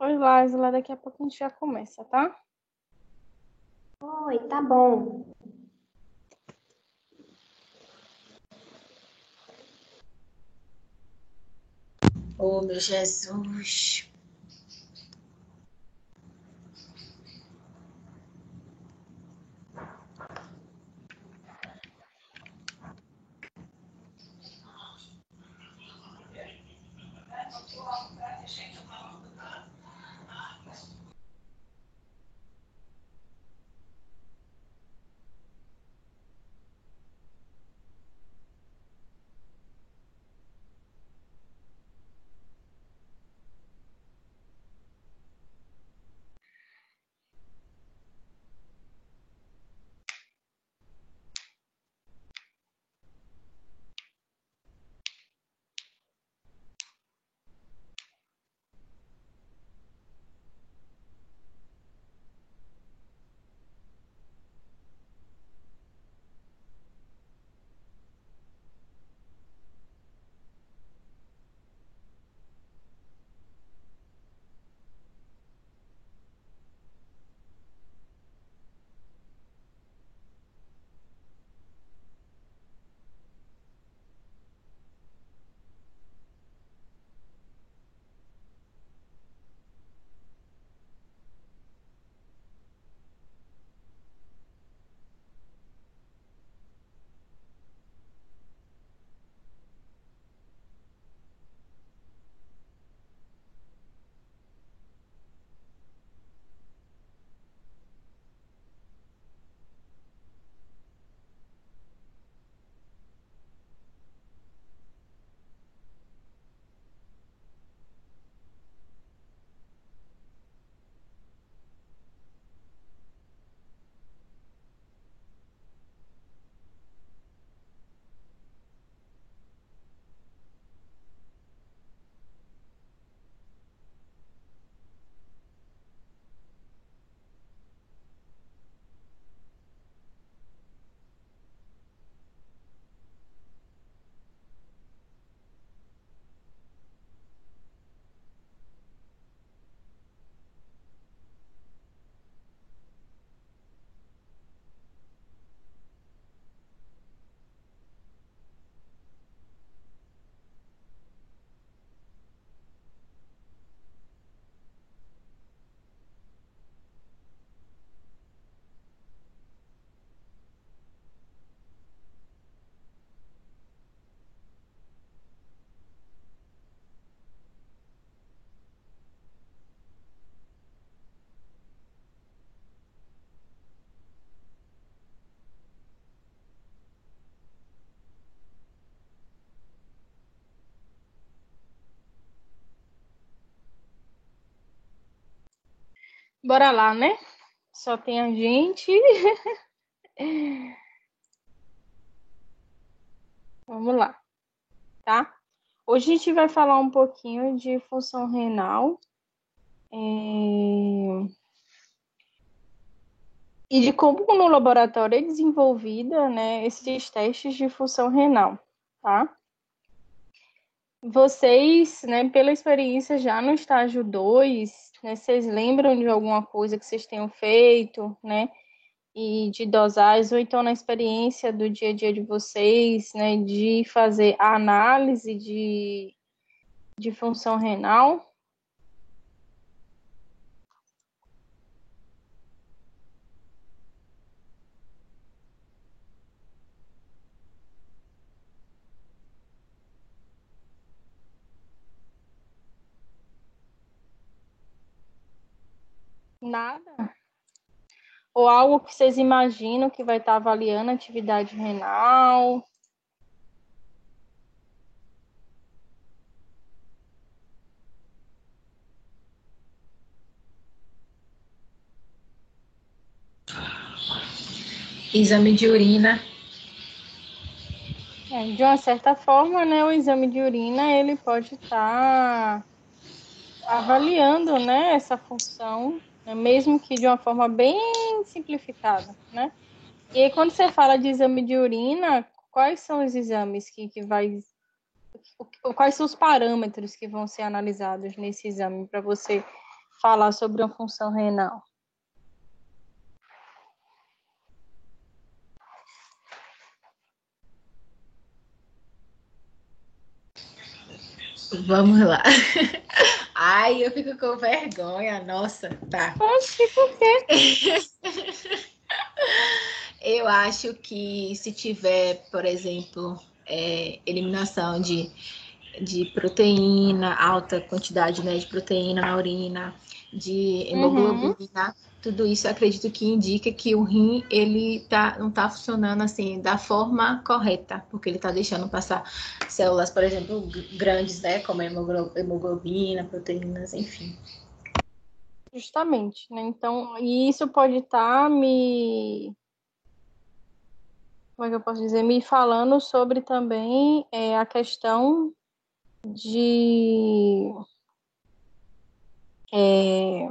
Oi, Lázila, daqui a pouco a gente já começa, tá? Oi, tá bom. Oh, meu Jesus. Bora lá, né? Só tem a gente. Vamos lá, tá? Hoje a gente vai falar um pouquinho de função renal e de como no laboratório é desenvolvida, né, esses testes de função renal, tá? Vocês, né, pela experiência já no estágio 2, né, vocês lembram de alguma coisa que vocês tenham feito, né? E de dosagem, ou então na experiência do dia a dia de vocês, né, de fazer a análise de função renal? Nada? Ou algo que vocês imaginam que vai estar avaliando a atividade renal? Exame de urina. De uma certa forma, né, o exame de urina ele pode estar avaliando, né, essa função, né, mesmo que de uma forma bem simplificada, né? E aí, quando você fala de exame de urina, quais são os exames que vai. Quais são os parâmetros que vão ser analisados nesse exame para você falar sobre uma função renal? Vamos lá. Ai, eu fico com vergonha. Nossa, tá. Oxi, por quê? Eu acho que se tiver, por exemplo, eliminação de proteína, alta quantidade, né, de proteína na urina, de Uhum. hemoglobina, tudo isso eu acredito que indica que o rim ele não tá funcionando assim da forma correta, porque ele está deixando passar células, por exemplo, grandes, né, como a hemoglobina, proteínas, enfim. Justamente, né? Então, e isso pode estar me, como é que eu posso dizer, me falando sobre também a questão de, é,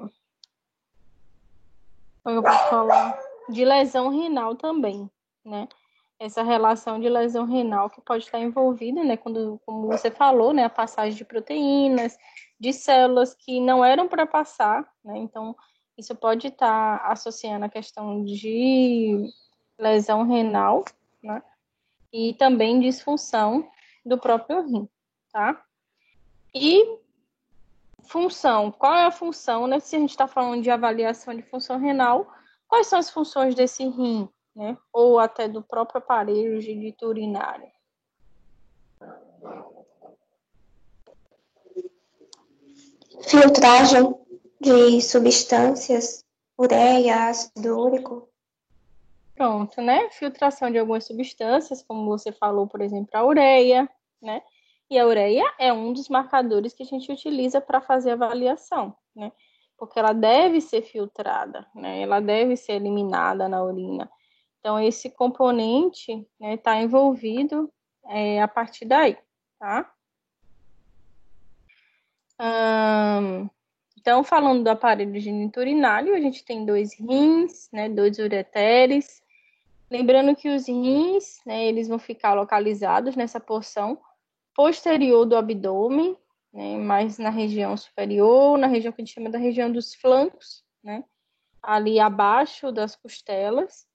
como é que eu posso falar, de lesão renal também, né? Essa relação de lesão renal que pode estar envolvida, né? Quando, como você falou, né? A passagem de proteínas, de células que não eram para passar, né? Então, isso pode estar associando a questão de lesão renal, né? E também disfunção do próprio rim, tá? E função, qual é a função, né? Se a gente está falando de avaliação de função renal, quais são as funções desse rim, né? Ou até do próprio aparelho de urinário? Filtragem de substâncias, ureia, ácido úrico. Pronto, né? Filtração de algumas substâncias, como você falou, por exemplo, a ureia, né? E a ureia é um dos marcadores que a gente utiliza para fazer a avaliação, né? Porque ela deve ser filtrada, né? Ela deve ser eliminada na urina. Então, esse componente, né, está envolvido a partir daí, tá? Então, falando do aparelho geniturinário, a gente tem dois rins, né, dois ureteres. Lembrando que os rins, né, eles vão ficar localizados nessa porção posterior do abdômen, né, mais na região superior, na região que a gente chama da região dos flancos, né, ali abaixo das costelas.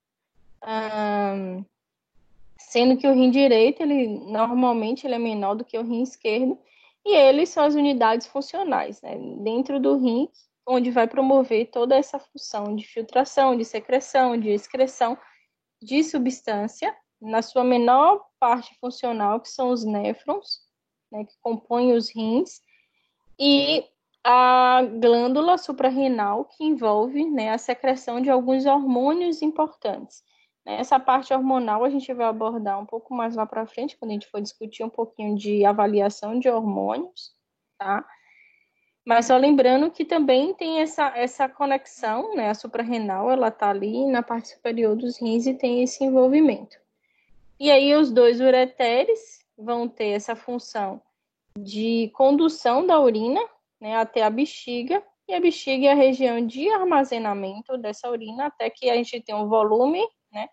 Sendo que o rim direito, ele normalmente ele é menor do que o rim esquerdo, e eles são as unidades funcionais, né? Dentro do rim, onde vai promover toda essa função de filtração, de secreção, de excreção de substância, na sua menor parte funcional, que são os néfrons, né, que compõem os rins, e a glândula suprarrenal, que envolve, né, a secreção de alguns hormônios importantes. Essa parte hormonal a gente vai abordar um pouco mais lá para frente, quando a gente for discutir um pouquinho de avaliação de hormônios, tá? Mas só lembrando que também tem essa conexão, né? A suprarrenal, ela tá ali na parte superior dos rins e tem esse envolvimento. E aí os dois ureteres vão ter essa função de condução da urina, né, até a bexiga, e a bexiga é a região de armazenamento dessa urina até que a gente tenha um volume, né,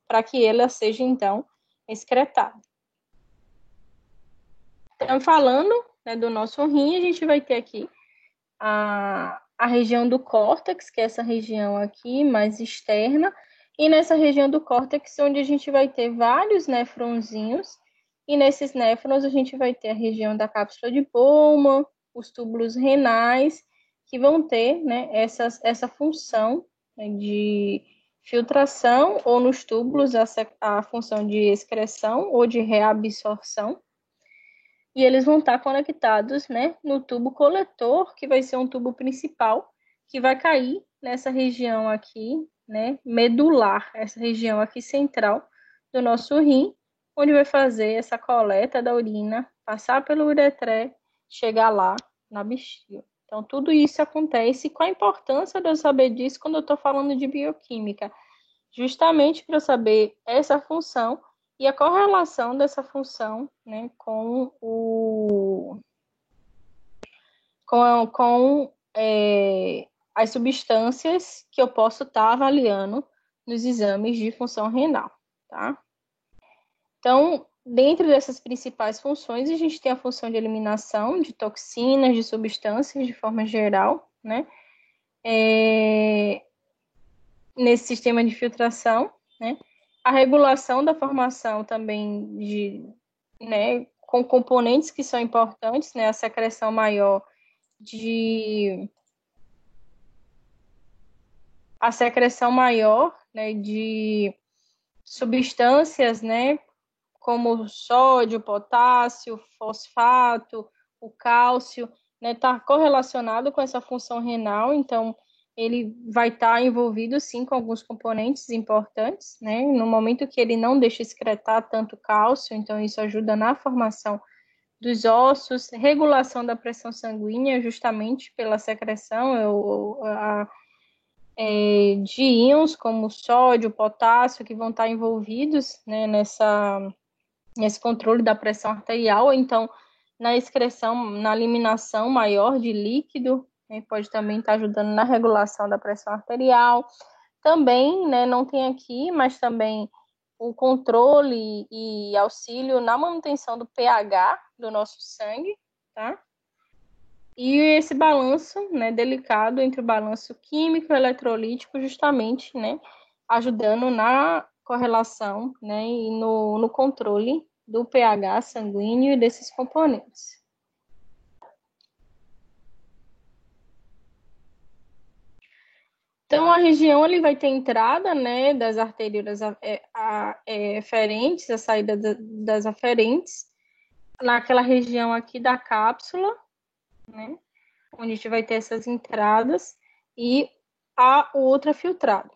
para que ela seja, então, excretada. Então, falando, né, do nosso rim, a gente vai ter aqui a região do córtex, que é essa região aqui mais externa, e nessa região do córtex, onde a gente vai ter vários nefronzinhos, e nesses néfrons a gente vai ter a região da cápsula de Bowman, os túbulos renais, que vão ter, né, essa função, né, de filtração, ou nos túbulos a função de excreção ou de reabsorção, e eles vão estar conectados, né, no tubo coletor, que vai ser um tubo principal, que vai cair nessa região aqui, né, medular, essa região aqui central do nosso rim, onde vai fazer essa coleta da urina, passar pelo uretré, chegar lá na bexiga. Então, tudo isso acontece. Qual a importância de eu saber disso quando eu estou falando de bioquímica? Justamente para eu saber essa função e a correlação dessa função, né, com as substâncias que eu posso estar avaliando nos exames de função renal, tá? Então, dentro dessas principais funções, a gente tem a função de eliminação de toxinas, de substâncias de forma geral, né? nesse sistema de filtração, né? A regulação da formação também né, com componentes que são importantes, né? A secreção maior né, de substâncias, né, como sódio, potássio, fosfato, o cálcio, né, está correlacionado com essa função renal, então ele vai estar envolvido sim com alguns componentes importantes, né, no momento que ele não deixa excretar tanto cálcio, então isso ajuda na formação dos ossos, regulação da pressão sanguínea, justamente pela secreção de íons como sódio, potássio, que vão estar envolvidos, né, nesse controle da pressão arterial, ou então na excreção, na eliminação maior de líquido, né, pode também estar ajudando na regulação da pressão arterial. Também, né, não tem aqui, mas também o controle e auxílio na manutenção do pH do nosso sangue, tá? E esse balanço, né, delicado entre o balanço químico e eletrolítico, justamente, né, ajudando na correlação, né, e no controle do pH sanguíneo e desses componentes. Então, a região ele vai ter entrada, né, das artérias eferentes, a saída das aferentes, naquela região aqui da cápsula, né, onde a gente vai ter essas entradas, e a ultrafiltrado.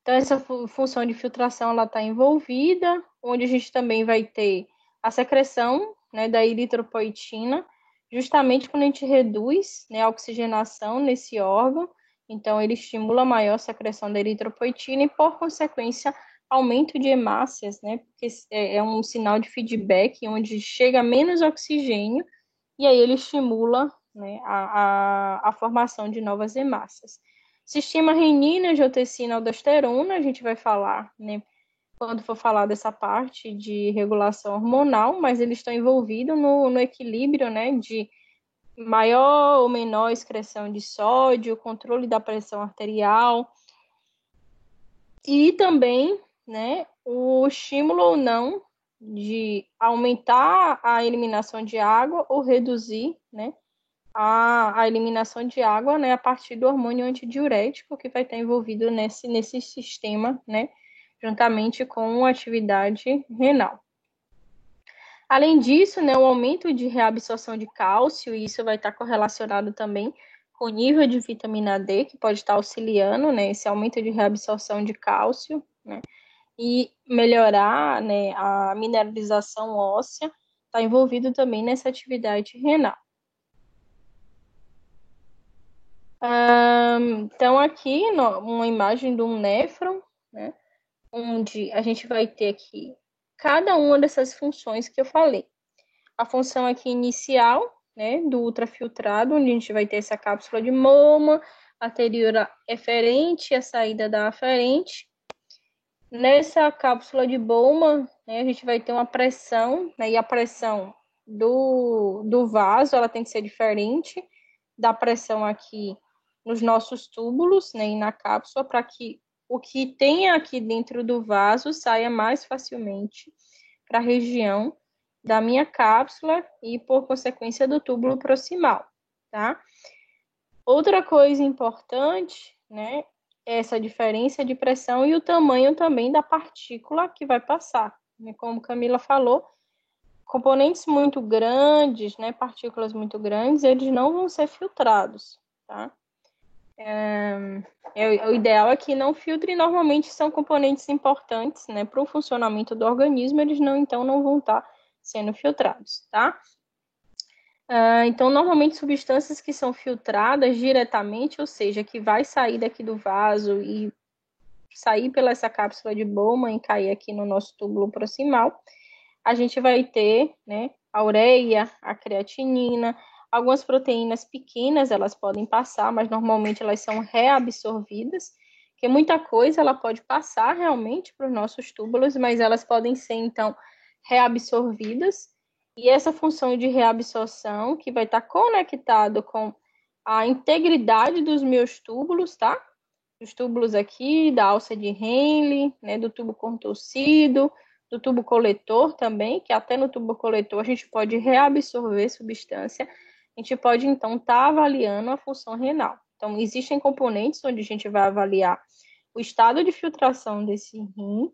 Então, essa função de filtração ela está envolvida, onde a gente também vai ter a secreção, né, da eritropoetina, justamente quando a gente reduz, né, a oxigenação nesse órgão, então ele estimula a maior secreção da eritropoetina e, por consequência, aumento de hemácias, né, porque é um sinal de feedback onde chega menos oxigênio e aí ele estimula, né, a formação de novas hemácias. Sistema renina, angiotensina, aldosterona, a gente vai falar, né, quando for falar dessa parte de regulação hormonal, mas eles estão envolvidos no equilíbrio, né, de maior ou menor excreção de sódio, controle da pressão arterial e também, né, o estímulo ou não de aumentar a eliminação de água ou reduzir, né, a eliminação de água, né, a partir do hormônio antidiurético que vai estar envolvido nesse sistema, né, juntamente com a atividade renal. Além disso, né, o aumento de reabsorção de cálcio, e isso vai estar correlacionado também com o nível de vitamina D, que pode estar auxiliando, né, esse aumento de reabsorção de cálcio, né, e melhorar, né, a mineralização óssea, está envolvido também nessa atividade renal. Então, aqui, uma imagem de um néfron, né, onde a gente vai ter aqui cada uma dessas funções que eu falei. A função aqui inicial, né, do ultrafiltrado, onde a gente vai ter essa cápsula de Bowman, a anterior eferente e a saída da aferente. Nessa cápsula de Bowman, né, a gente vai ter uma pressão, né, e a pressão do vaso, ela tem que ser diferente da pressão aqui nos nossos túbulos, né, e na cápsula, para que o que tem aqui dentro do vaso saia mais facilmente para a região da minha cápsula e, por consequência, do túbulo proximal, tá? Outra coisa importante, né, é essa diferença de pressão e o tamanho também da partícula que vai passar. Como Camila falou, componentes muito grandes, né, partículas muito grandes, eles não vão ser filtrados, tá? O ideal é que não filtre, normalmente são componentes importantes, né, para o funcionamento do organismo, eles então não vão estar sendo filtrados, tá? Então, normalmente substâncias que são filtradas diretamente, ou seja, que vai sair daqui do vaso e sair pela essa cápsula de Bowman e cair aqui no nosso túbulo proximal, a gente vai ter, né, a ureia, a creatinina, algumas proteínas pequenas elas podem passar, mas normalmente elas são reabsorvidas, porque muita coisa ela pode passar realmente para os nossos túbulos, mas elas podem ser, então, reabsorvidas, e essa função de reabsorção, que vai estar conectado com a integridade dos meus túbulos, tá? Os túbulos aqui, da alça de Henle, né, do tubo contorcido, do tubo coletor também, que até no tubo coletor a gente pode reabsorver substância. A gente pode, então, estar avaliando a função renal. Então, existem componentes onde a gente vai avaliar o estado de filtração desse rim,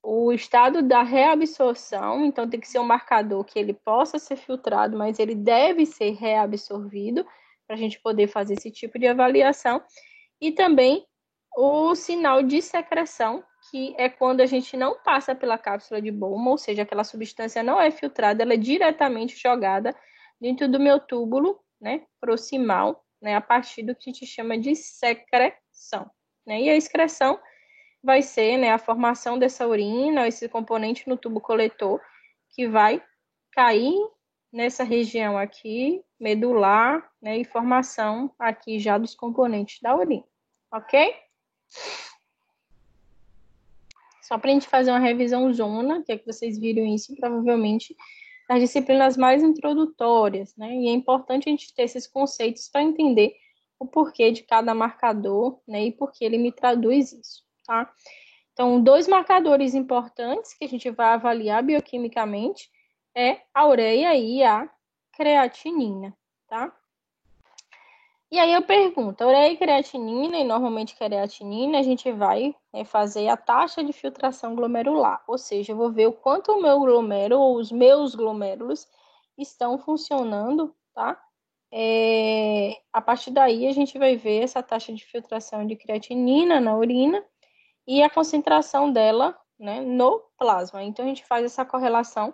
o estado da reabsorção, então tem que ser um marcador que ele possa ser filtrado, mas ele deve ser reabsorvido para a gente poder fazer esse tipo de avaliação. E também o sinal de secreção, que é quando a gente não passa pela cápsula de Bowman, ou seja, aquela substância não é filtrada, ela é diretamente jogada dentro do meu túbulo, né, proximal, né, a partir do que a gente chama de secreção, né? E a excreção vai ser, né, a formação dessa urina, esse componente no tubo coletor, que vai cair nessa região aqui, medular, né, e formação aqui já dos componentes da urina, ok? Só para a gente fazer uma revisão zona, que é que vocês viram isso provavelmente nas disciplinas mais introdutórias, né? E é importante a gente ter esses conceitos para entender o porquê de cada marcador, né? E por que ele me traduz isso, tá? Então, 2 marcadores importantes que a gente vai avaliar bioquimicamente é a ureia e a creatinina, tá? E aí eu pergunto, a ureia e creatinina, e normalmente creatinina, a gente vai fazer a taxa de filtração glomerular, ou seja, eu vou ver o quanto o meu glomérulo ou os meus glomérulos estão funcionando, tá? A partir daí a gente vai ver essa taxa de filtração de creatinina na urina e a concentração dela, né, no plasma. Então a gente faz essa correlação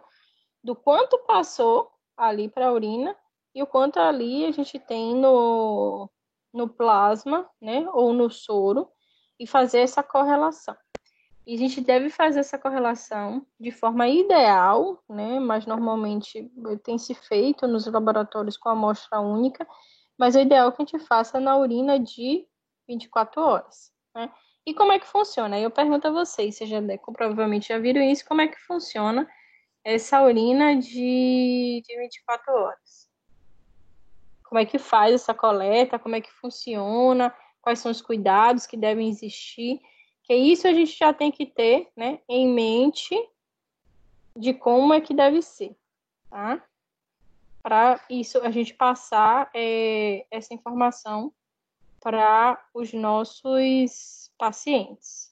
do quanto passou ali para a urina e o quanto ali a gente tem no plasma, né, ou no soro, e fazer essa correlação. E a gente deve fazer essa correlação de forma ideal, né, mas normalmente tem se feito nos laboratórios com amostra única, mas o ideal é que a gente faça na urina de 24 horas, né? E como é que funciona? Aí eu pergunto a vocês, vocês provavelmente já viram isso, como é que funciona essa urina de 24 horas? Como é que faz essa coleta? Como é que funciona? Quais são os cuidados que devem existir? Que isso a gente já tem que ter, né, em mente de como é que deve ser, tá? Para isso a gente passar essa informação para os nossos pacientes.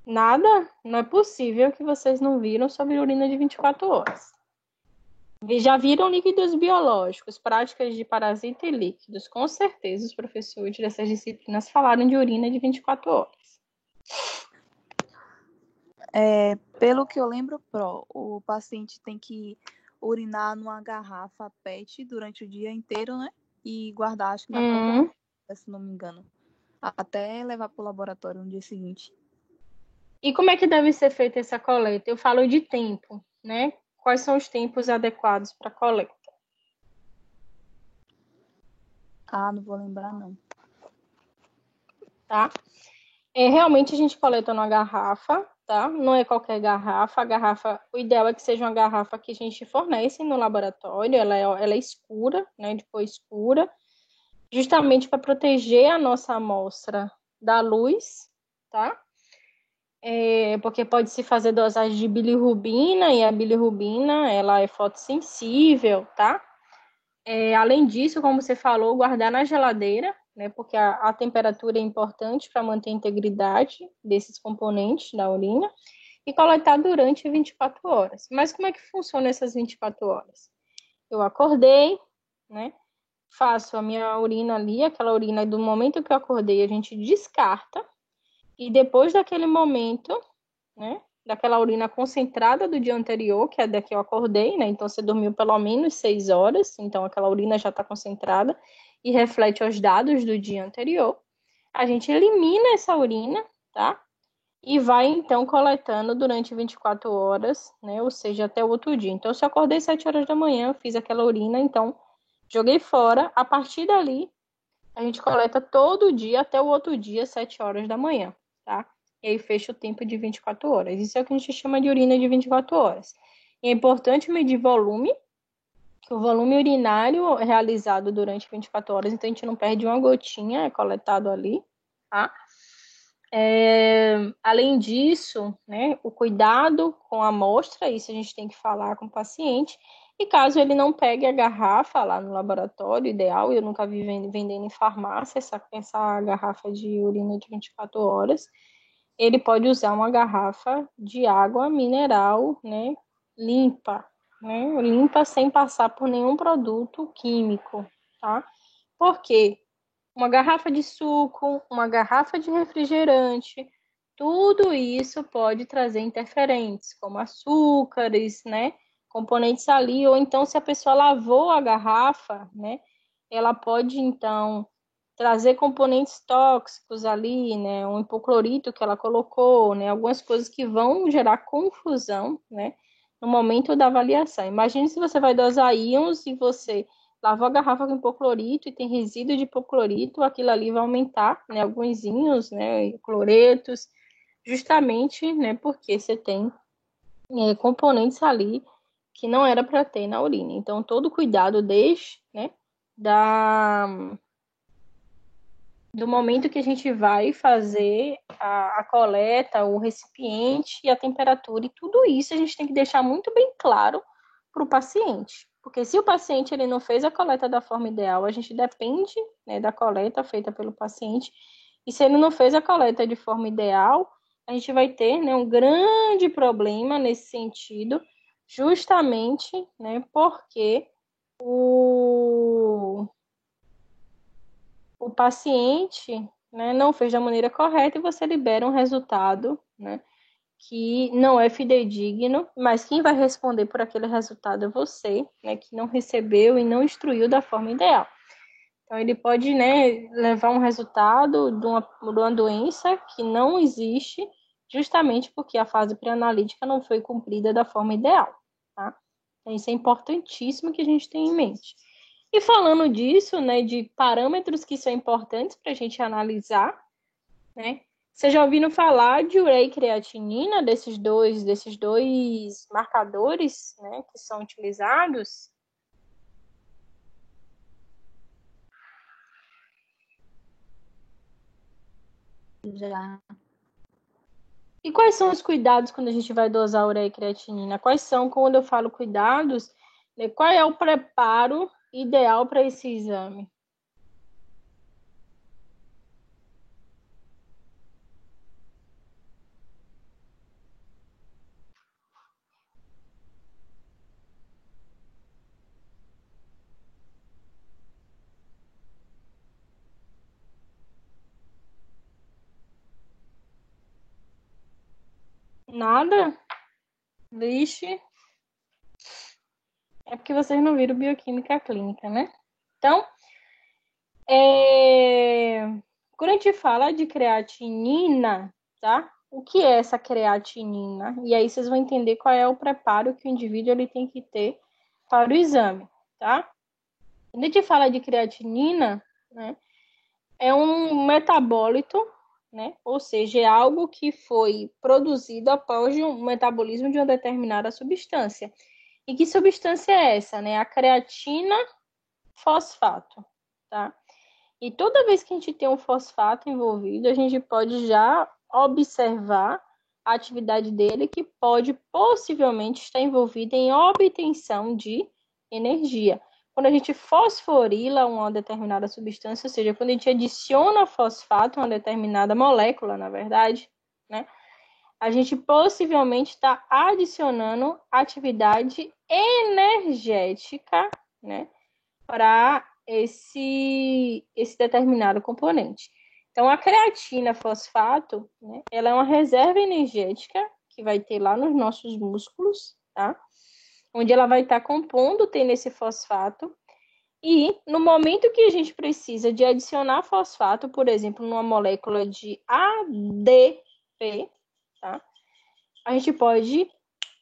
Nada? Não é possível que vocês não viram sobre urina de 24 horas. Já viram líquidos biológicos, práticas de parasita e líquidos. Com certeza os professores dessas disciplinas falaram de urina de 24 horas. Pelo que eu lembro, o paciente tem que urinar numa garrafa PET durante o dia inteiro, né? E guardar, acho que na própria, se não me engano, até levar para o laboratório no dia seguinte. E como é que deve ser feita essa coleta? Eu falo de tempo, né? Quais são os tempos adequados para a coleta? Não vou lembrar, não. Tá? Realmente a gente coleta numa garrafa, tá? Não é qualquer garrafa. A garrafa, o ideal é que seja uma garrafa que a gente fornece no laboratório. Ela é escura, né? De cor escura, justamente para proteger a nossa amostra da luz, tá? Porque pode se fazer dosagem de bilirrubina e a bilirrubina ela é fotossensível, tá? Além disso, como você falou, guardar na geladeira, né? Porque a temperatura é importante para manter a integridade desses componentes da urina e coletar durante 24 horas. Mas como é que funciona essas 24 horas? Eu acordei, né? Faço a minha urina ali, aquela urina do momento que eu acordei, a gente descarta. E depois daquele momento, né, daquela urina concentrada do dia anterior, que é da que eu acordei, né, então você dormiu pelo menos 6 horas, então aquela urina já está concentrada e reflete os dados do dia anterior, a gente elimina essa urina, tá? E vai, então, coletando durante 24 horas, né, ou seja, até o outro dia. Então, se eu acordei 7 horas da manhã, eu fiz aquela urina, então, joguei fora, a partir dali, a gente coleta todo dia até o outro dia, 7 horas da manhã, tá? e aí fecha o tempo de 24 horas. Isso é o que a gente chama de urina de 24 horas. E é importante medir volume, que o volume urinário é realizado durante 24 horas, então a gente não perde uma gotinha, é coletado ali, tá? Além disso, né, o cuidado com a amostra, isso a gente tem que falar com o paciente, e caso ele não pegue a garrafa lá no laboratório, ideal, eu nunca vi vendendo em farmácia essa garrafa de urina de 24 horas, ele pode usar uma garrafa de água mineral, né, limpa, né, limpa sem passar por nenhum produto químico, tá? Por quê? Uma garrafa de suco, uma garrafa de refrigerante, tudo isso pode trazer interferentes, como açúcares, né? Componentes ali, ou então se a pessoa lavou a garrafa, né? Ela pode então trazer componentes tóxicos ali, né? Um hipoclorito que ela colocou, né? Algumas coisas que vão gerar confusão, né? No momento da avaliação. Imagine se você vai dosar íons e você lavou a garrafa com hipoclorito e tem resíduo de hipoclorito, aquilo ali vai aumentar, né, alguns íons, né, cloretos, justamente, né, porque você tem componentes ali que não era para ter na urina. Então, todo cuidado desde, né, do momento que a gente vai fazer a coleta, o recipiente e a temperatura, e tudo isso a gente tem que deixar muito bem claro para o paciente. Porque se o paciente ele não fez a coleta da forma ideal, a gente depende, né, da coleta feita pelo paciente. E se ele não fez a coleta de forma ideal, a gente vai ter, né, um grande problema nesse sentido, justamente, né, porque o paciente, né, não fez da maneira correta e você libera um resultado, né, que não é fidedigno, mas quem vai responder por aquele resultado é você, né, que não recebeu e não instruiu da forma ideal. Então, ele pode, né, levar um resultado de uma doença que não existe, justamente porque a fase pré-analítica não foi cumprida da forma ideal, tá? Então, isso é importantíssimo que a gente tenha em mente. E falando disso, né, de parâmetros que são importantes para a gente analisar, né? Vocês já ouviram falar de ureia e creatinina, desses dois marcadores, né, que são utilizados? Já. E quais são os cuidados quando a gente vai dosar ureia e creatinina? Quais são, quando eu falo cuidados, né, qual é o preparo ideal para esse exame? Nada? Vixe. É porque vocês não viram bioquímica clínica, né? Então, quando a gente fala de creatinina, tá? O que é essa creatinina? E aí vocês vão entender qual é o preparo que o indivíduo ele tem que ter para o exame, tá? Quando a gente fala de creatinina, né, é um metabólito, né? Ou seja, é algo que foi produzido após um metabolismo de uma determinada substância. E que substância é essa, né? A creatina fosfato, tá? E toda vez que a gente tem um fosfato envolvido, a gente pode já observar a atividade dele que pode possivelmente estar envolvida em obtenção de energia. Quando a gente fosforila uma determinada substância, ou seja, quando a gente adiciona fosfato a uma determinada molécula, na verdade, né, a gente possivelmente está adicionando atividade energética, né, para esse determinado componente. Então, a creatina fosfato, né, ela é uma reserva energética que vai ter lá nos nossos músculos, tá? Onde ela vai estar compondo, tendo esse fosfato. E no momento que a gente precisa de adicionar fosfato, por exemplo, numa molécula de ADP, tá? A gente pode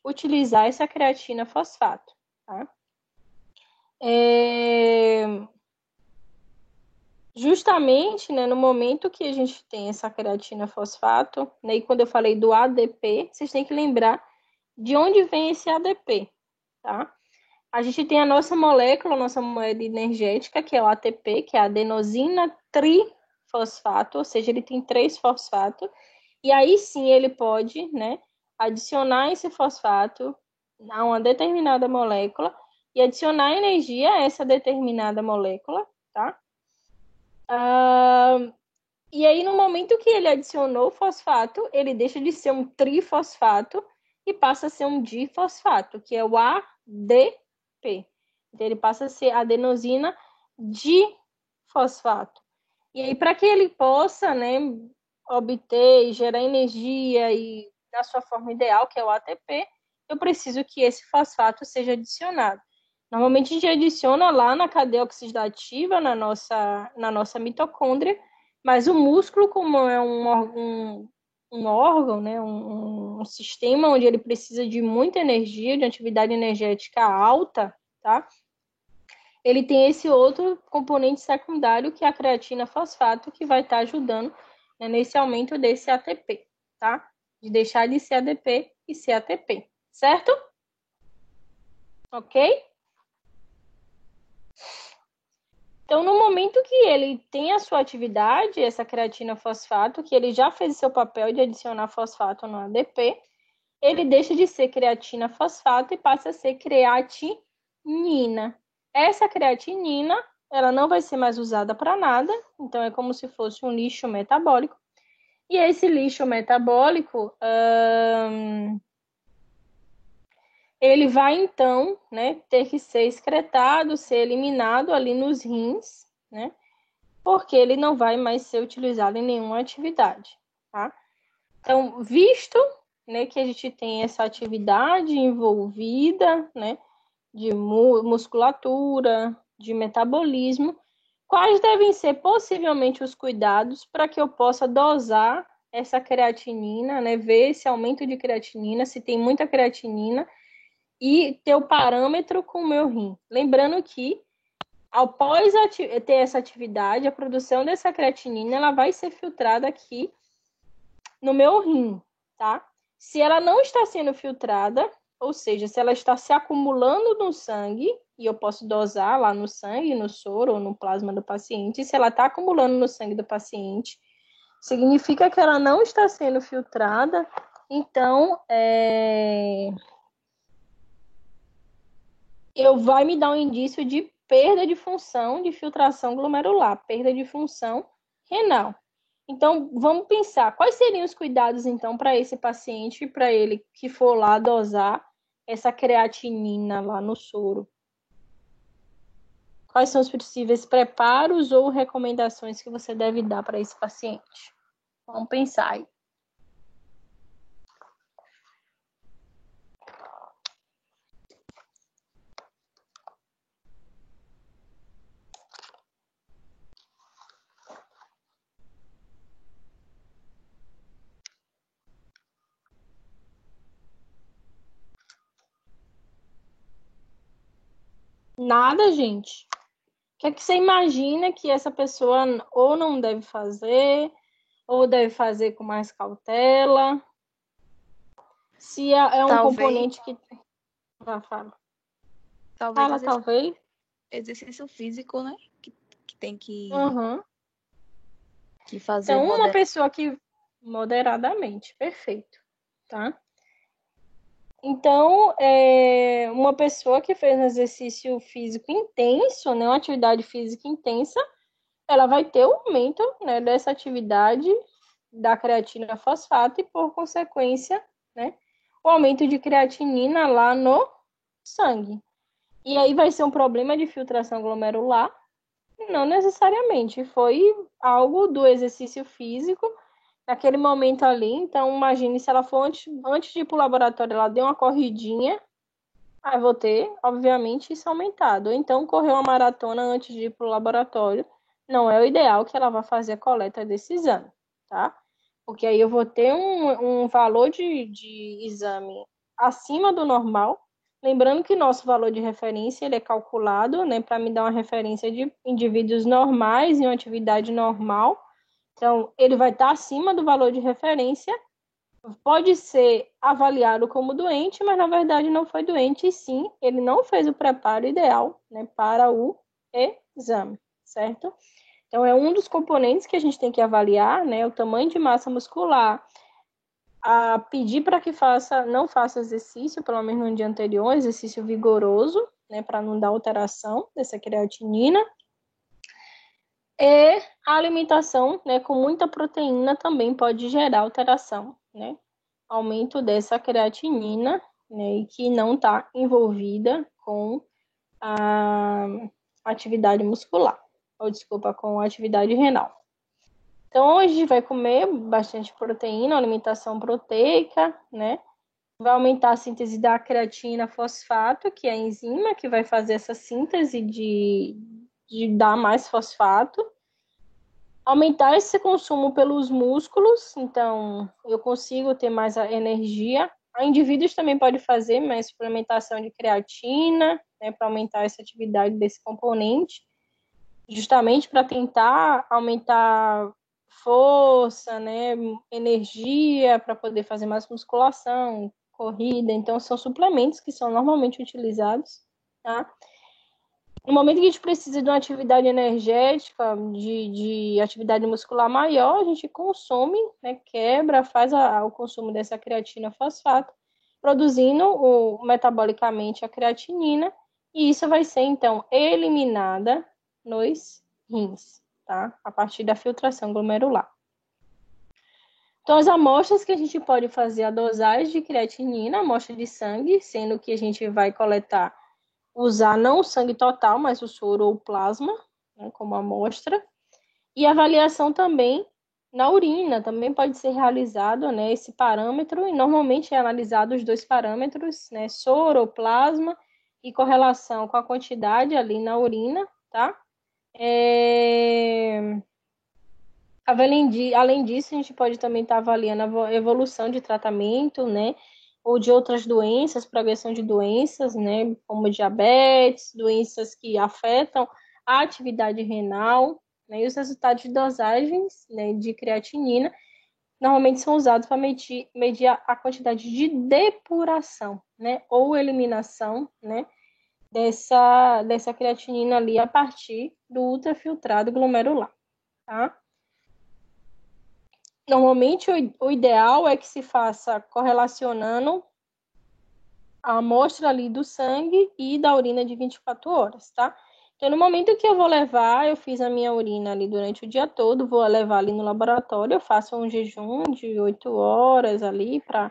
utilizar essa creatina fosfato, tá? justamente, né, no momento que a gente tem essa creatina fosfato, né, e quando eu falei do ADP, vocês têm que lembrar de onde vem esse ADP, tá? A gente tem a nossa moeda energética, que é o ATP, que é a adenosina trifosfato, ou seja, ele tem 3 fosfatos, e aí sim ele pode, né, adicionar esse fosfato a uma determinada molécula e adicionar energia a essa determinada molécula, tá? E aí, no momento que ele adicionou o fosfato, ele deixa de ser um trifosfato e passa a ser um difosfato, que é o ADP. Então, ele passa a ser adenosina difosfato. E aí, para que ele possa, né, obter e gerar energia e da sua forma ideal, que é o ATP, eu preciso que esse fosfato seja adicionado. Normalmente, a gente adiciona lá na cadeia oxidativa, na nossa mitocôndria, mas o músculo, como é um órgão, né, um sistema onde ele precisa de muita energia, de atividade energética alta, tá? Ele tem esse outro componente secundário, que é a creatina fosfato, que vai estar ajudando, né, nesse aumento desse ATP, tá? De deixar de ser ADP e ser ATP, certo? Ok? Então, no momento que ele tem a sua atividade, essa creatina fosfato, que ele já fez o seu papel de adicionar fosfato no ADP, ele deixa de ser creatina fosfato e passa a ser creatinina. Essa creatinina, ela não vai ser mais usada para nada, então é como se fosse um lixo metabólico. E esse lixo metabólico, ele vai então, né, ter que ser excretado, ser eliminado ali nos rins, né, porque ele não vai mais ser utilizado em nenhuma atividade, tá? Então, visto, né, que a gente tem essa atividade envolvida, né, de musculatura, de metabolismo, quais devem ser possivelmente os cuidados para que eu possa dosar essa creatinina, né, ver esse aumento de creatinina, se tem muita creatinina, e ter o parâmetro com o meu rim. Lembrando que, após ter essa atividade, a produção dessa creatinina, ela vai ser filtrada aqui no meu rim, tá? Se ela não está sendo filtrada, ou seja, se ela está se acumulando no sangue, e eu posso dosar lá no sangue, no soro ou no plasma do paciente, se ela está acumulando no sangue do paciente, significa que ela não está sendo filtrada, então vai me dar um indício de perda de função de filtração glomerular, perda de função renal. Então, vamos pensar, quais seriam os cuidados, então, para esse paciente, para ele que for lá dosar essa creatinina lá no soro? Quais são os possíveis preparos ou recomendações que você deve dar para esse paciente? Vamos pensar aí. Nada, gente. O que é que você imagina que essa pessoa ou não deve fazer, ou deve fazer com mais cautela? Se é um Talvez. componente que... Fala. Talvez Talvez. Exercício físico, né? Que tem que que fazer. Então, uma pessoa que... Moderadamente, perfeito. Tá? Então, uma pessoa que fez um exercício físico intenso, né, uma atividade física intensa, ela vai ter o aumento, né, dessa atividade da creatina fosfato e, por consequência, né, o aumento de creatinina lá no sangue. E aí vai ser um problema de filtração glomerular? Não necessariamente. Foi algo do exercício físico naquele momento ali. Então, imagine se ela for antes de ir para o laboratório, ela deu uma corridinha, aí vou ter, obviamente, isso aumentado. Ou então, correu uma maratona antes de ir para o laboratório. Não é o ideal que ela vá fazer a coleta desse exame, tá? Porque aí eu vou ter um valor de exame acima do normal, Lembrando que nosso valor de referência ele é calculado, né, para me dar uma referência de indivíduos normais em uma atividade normal. Então, ele vai estar acima do valor de referência. Pode ser avaliado como doente, mas na verdade não foi doente, e sim, ele não fez o preparo ideal, né, para o exame, certo? Então, é um dos componentes que a gente tem que avaliar, né, o tamanho de massa muscular, a pedir para que não faça exercício, pelo menos no dia anterior, exercício vigoroso, né, para não dar alteração dessa creatinina. E a alimentação, né, com muita proteína também pode gerar alteração, né, aumento dessa creatinina, né, e que não está envolvida com a atividade muscular, ou desculpa, com a atividade renal. Então, hoje a gente vai comer bastante proteína, alimentação proteica, né? Vai aumentar a síntese da creatina fosfato, que é a enzima que vai fazer essa síntese de dar mais fosfato. Aumentar esse consumo pelos músculos, então eu consigo ter mais energia. A indivíduos também pode fazer mais suplementação de creatina, né, para aumentar essa atividade desse componente, justamente para tentar aumentar força, né, energia, para poder fazer mais musculação, corrida. Então, são suplementos que são normalmente utilizados, tá? No momento que a gente precisa de uma atividade energética, de atividade muscular maior, a gente consome, né, quebra, faz o consumo dessa creatina fosfato, produzindo metabolicamente a creatinina, e isso vai ser, então, eliminada nos rins, tá? A partir da filtração glomerular. Então, as amostras que a gente pode fazer a dosagem de creatinina, amostra de sangue, sendo que a gente vai usar não o sangue total, mas o soro ou o plasma, né, como amostra. E avaliação também na urina, também pode ser realizado, né, esse parâmetro, e normalmente é analisado os dois parâmetros, né, soro ou plasma, e correlação com a quantidade ali na urina, tá? Além disso, a gente pode também estar avaliando a evolução de tratamento, né? Ou de outras doenças, progressão de doenças, né? Como diabetes, doenças que afetam a atividade renal, né? E os resultados de dosagens, né, de creatinina normalmente são usados para medir a quantidade de depuração, né? Ou eliminação, né? Dessa creatinina ali a partir do ultrafiltrado glomerular, tá? Normalmente, o ideal é que se faça correlacionando a amostra ali do sangue e da urina de 24 horas, tá? Então, no momento que eu fiz a minha urina ali durante o dia todo, vou levar ali no laboratório, eu faço um jejum de 8 horas ali para,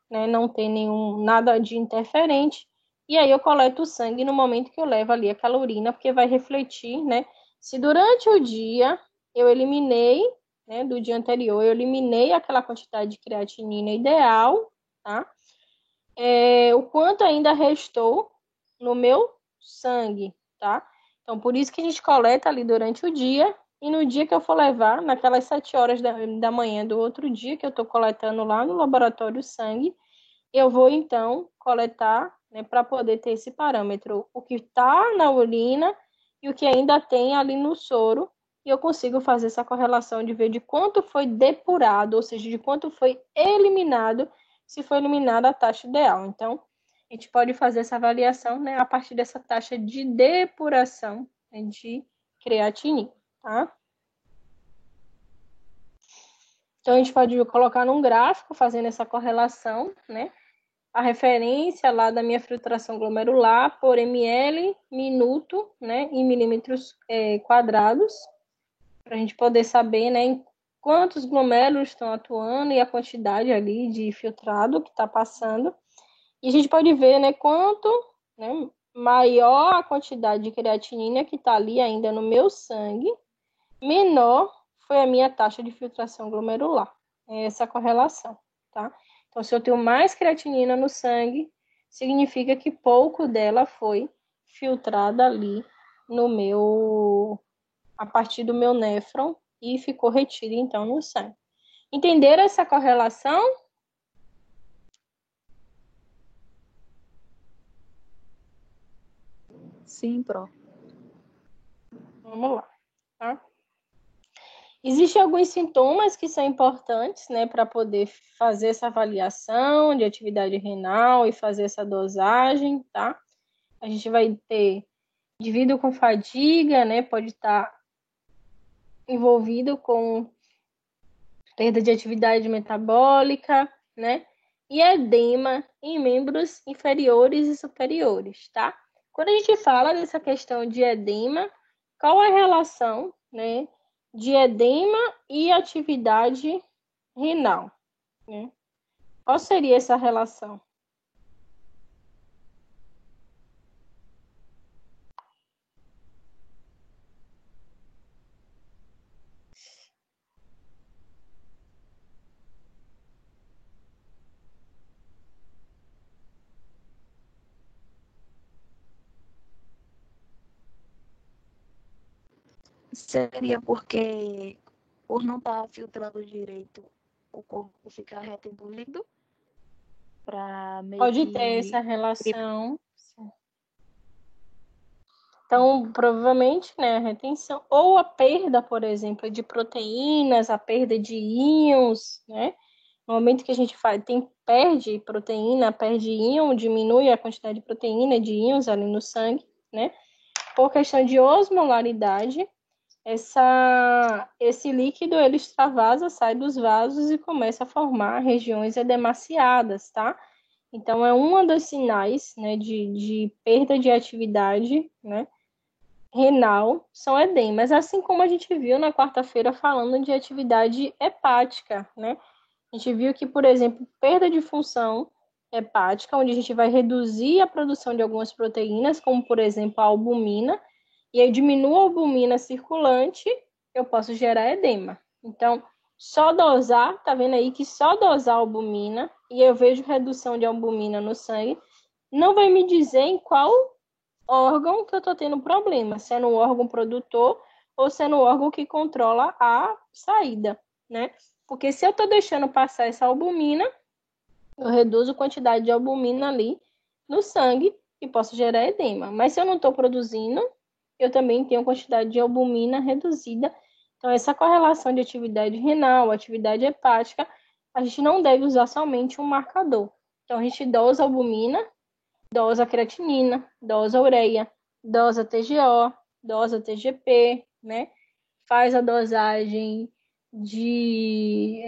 né, não ter nada de interferente. E aí eu coleto o sangue no momento que eu levo ali aquela urina, porque vai refletir, né? Se durante o dia eu eliminei, né, do dia anterior, eu eliminei aquela quantidade de creatinina ideal, tá? O quanto ainda restou no meu sangue, tá? Então, por isso que a gente coleta ali durante o dia, e no dia que eu for levar, naquelas 7 horas da manhã do outro dia, que eu tô coletando lá no laboratório sangue, eu vou, então, coletar, né, para poder ter esse parâmetro, o que tá na urina e o que ainda tem ali no soro, e eu consigo fazer essa correlação de ver de quanto foi depurado, ou seja, de quanto foi eliminado, se foi eliminada a taxa ideal. Então, a gente pode fazer essa avaliação, né, a partir dessa taxa de depuração, né, de creatinina, tá? Então, a gente pode colocar num gráfico, fazendo essa correlação, né, a referência lá da minha filtração glomerular por ml, minuto, né, em milímetros quadrados, para a gente poder saber, né, em quantos glomérulos estão atuando e a quantidade ali de filtrado que está passando. E a gente pode ver, né, quanto, né, maior a quantidade de creatinina que está ali ainda no meu sangue, menor foi a minha taxa de filtração glomerular. É essa correlação, tá? Então, se eu tenho mais creatinina no sangue, significa que pouco dela foi filtrada ali a partir do meu néfron e ficou retida, então, no sangue. Entenderam essa correlação? Sim, Pro. Vamos lá, tá? Existem alguns sintomas que são importantes, né, para poder fazer essa avaliação de atividade renal e fazer essa dosagem, tá? A gente vai ter indivíduo com fadiga, né, pode estar envolvido com perda de atividade metabólica, né, e edema em membros inferiores e superiores, tá? Quando a gente fala dessa questão de edema, qual é a relação, né, de edema e atividade renal, né? Qual seria essa relação? Seria porque, por não estar filtrando direito, o corpo fica retendo líquido para meio Pode que... ter essa relação. Então, provavelmente, né, a retenção ou a perda, por exemplo, de proteínas, a perda de íons, né? No momento que a gente perde proteína, perde íon, diminui a quantidade de proteína, de íons ali no sangue, né? Por questão de osmolaridade, esse líquido ele extravasa, sai dos vasos e começa a formar regiões edemaciadas, tá? Então, é um dos sinais, né, de perda de atividade, né, renal, são edemas, assim como a gente viu na quarta-feira falando de atividade hepática, né? A gente viu que, por exemplo, perda de função hepática, onde a gente vai reduzir a produção de algumas proteínas, como, por exemplo, a albumina, e eu diminuo a albumina circulante, eu posso gerar edema. Então, só dosar, tá vendo aí que só dosar a albumina, e eu vejo redução de albumina no sangue, não vai me dizer em qual órgão que eu tô tendo problema, se é no órgão produtor ou se é no órgão que controla a saída, né? Porque se eu tô deixando passar essa albumina, eu reduzo a quantidade de albumina ali no sangue e posso gerar edema. Mas se eu não estou produzindo, eu também tenho quantidade de albumina reduzida. Então, essa correlação de atividade renal, atividade hepática, a gente não deve usar somente um marcador. Então, a gente dosa albumina, dosa creatinina, dosa ureia, dosa TGO, dosa TGP, né? Faz a dosagem de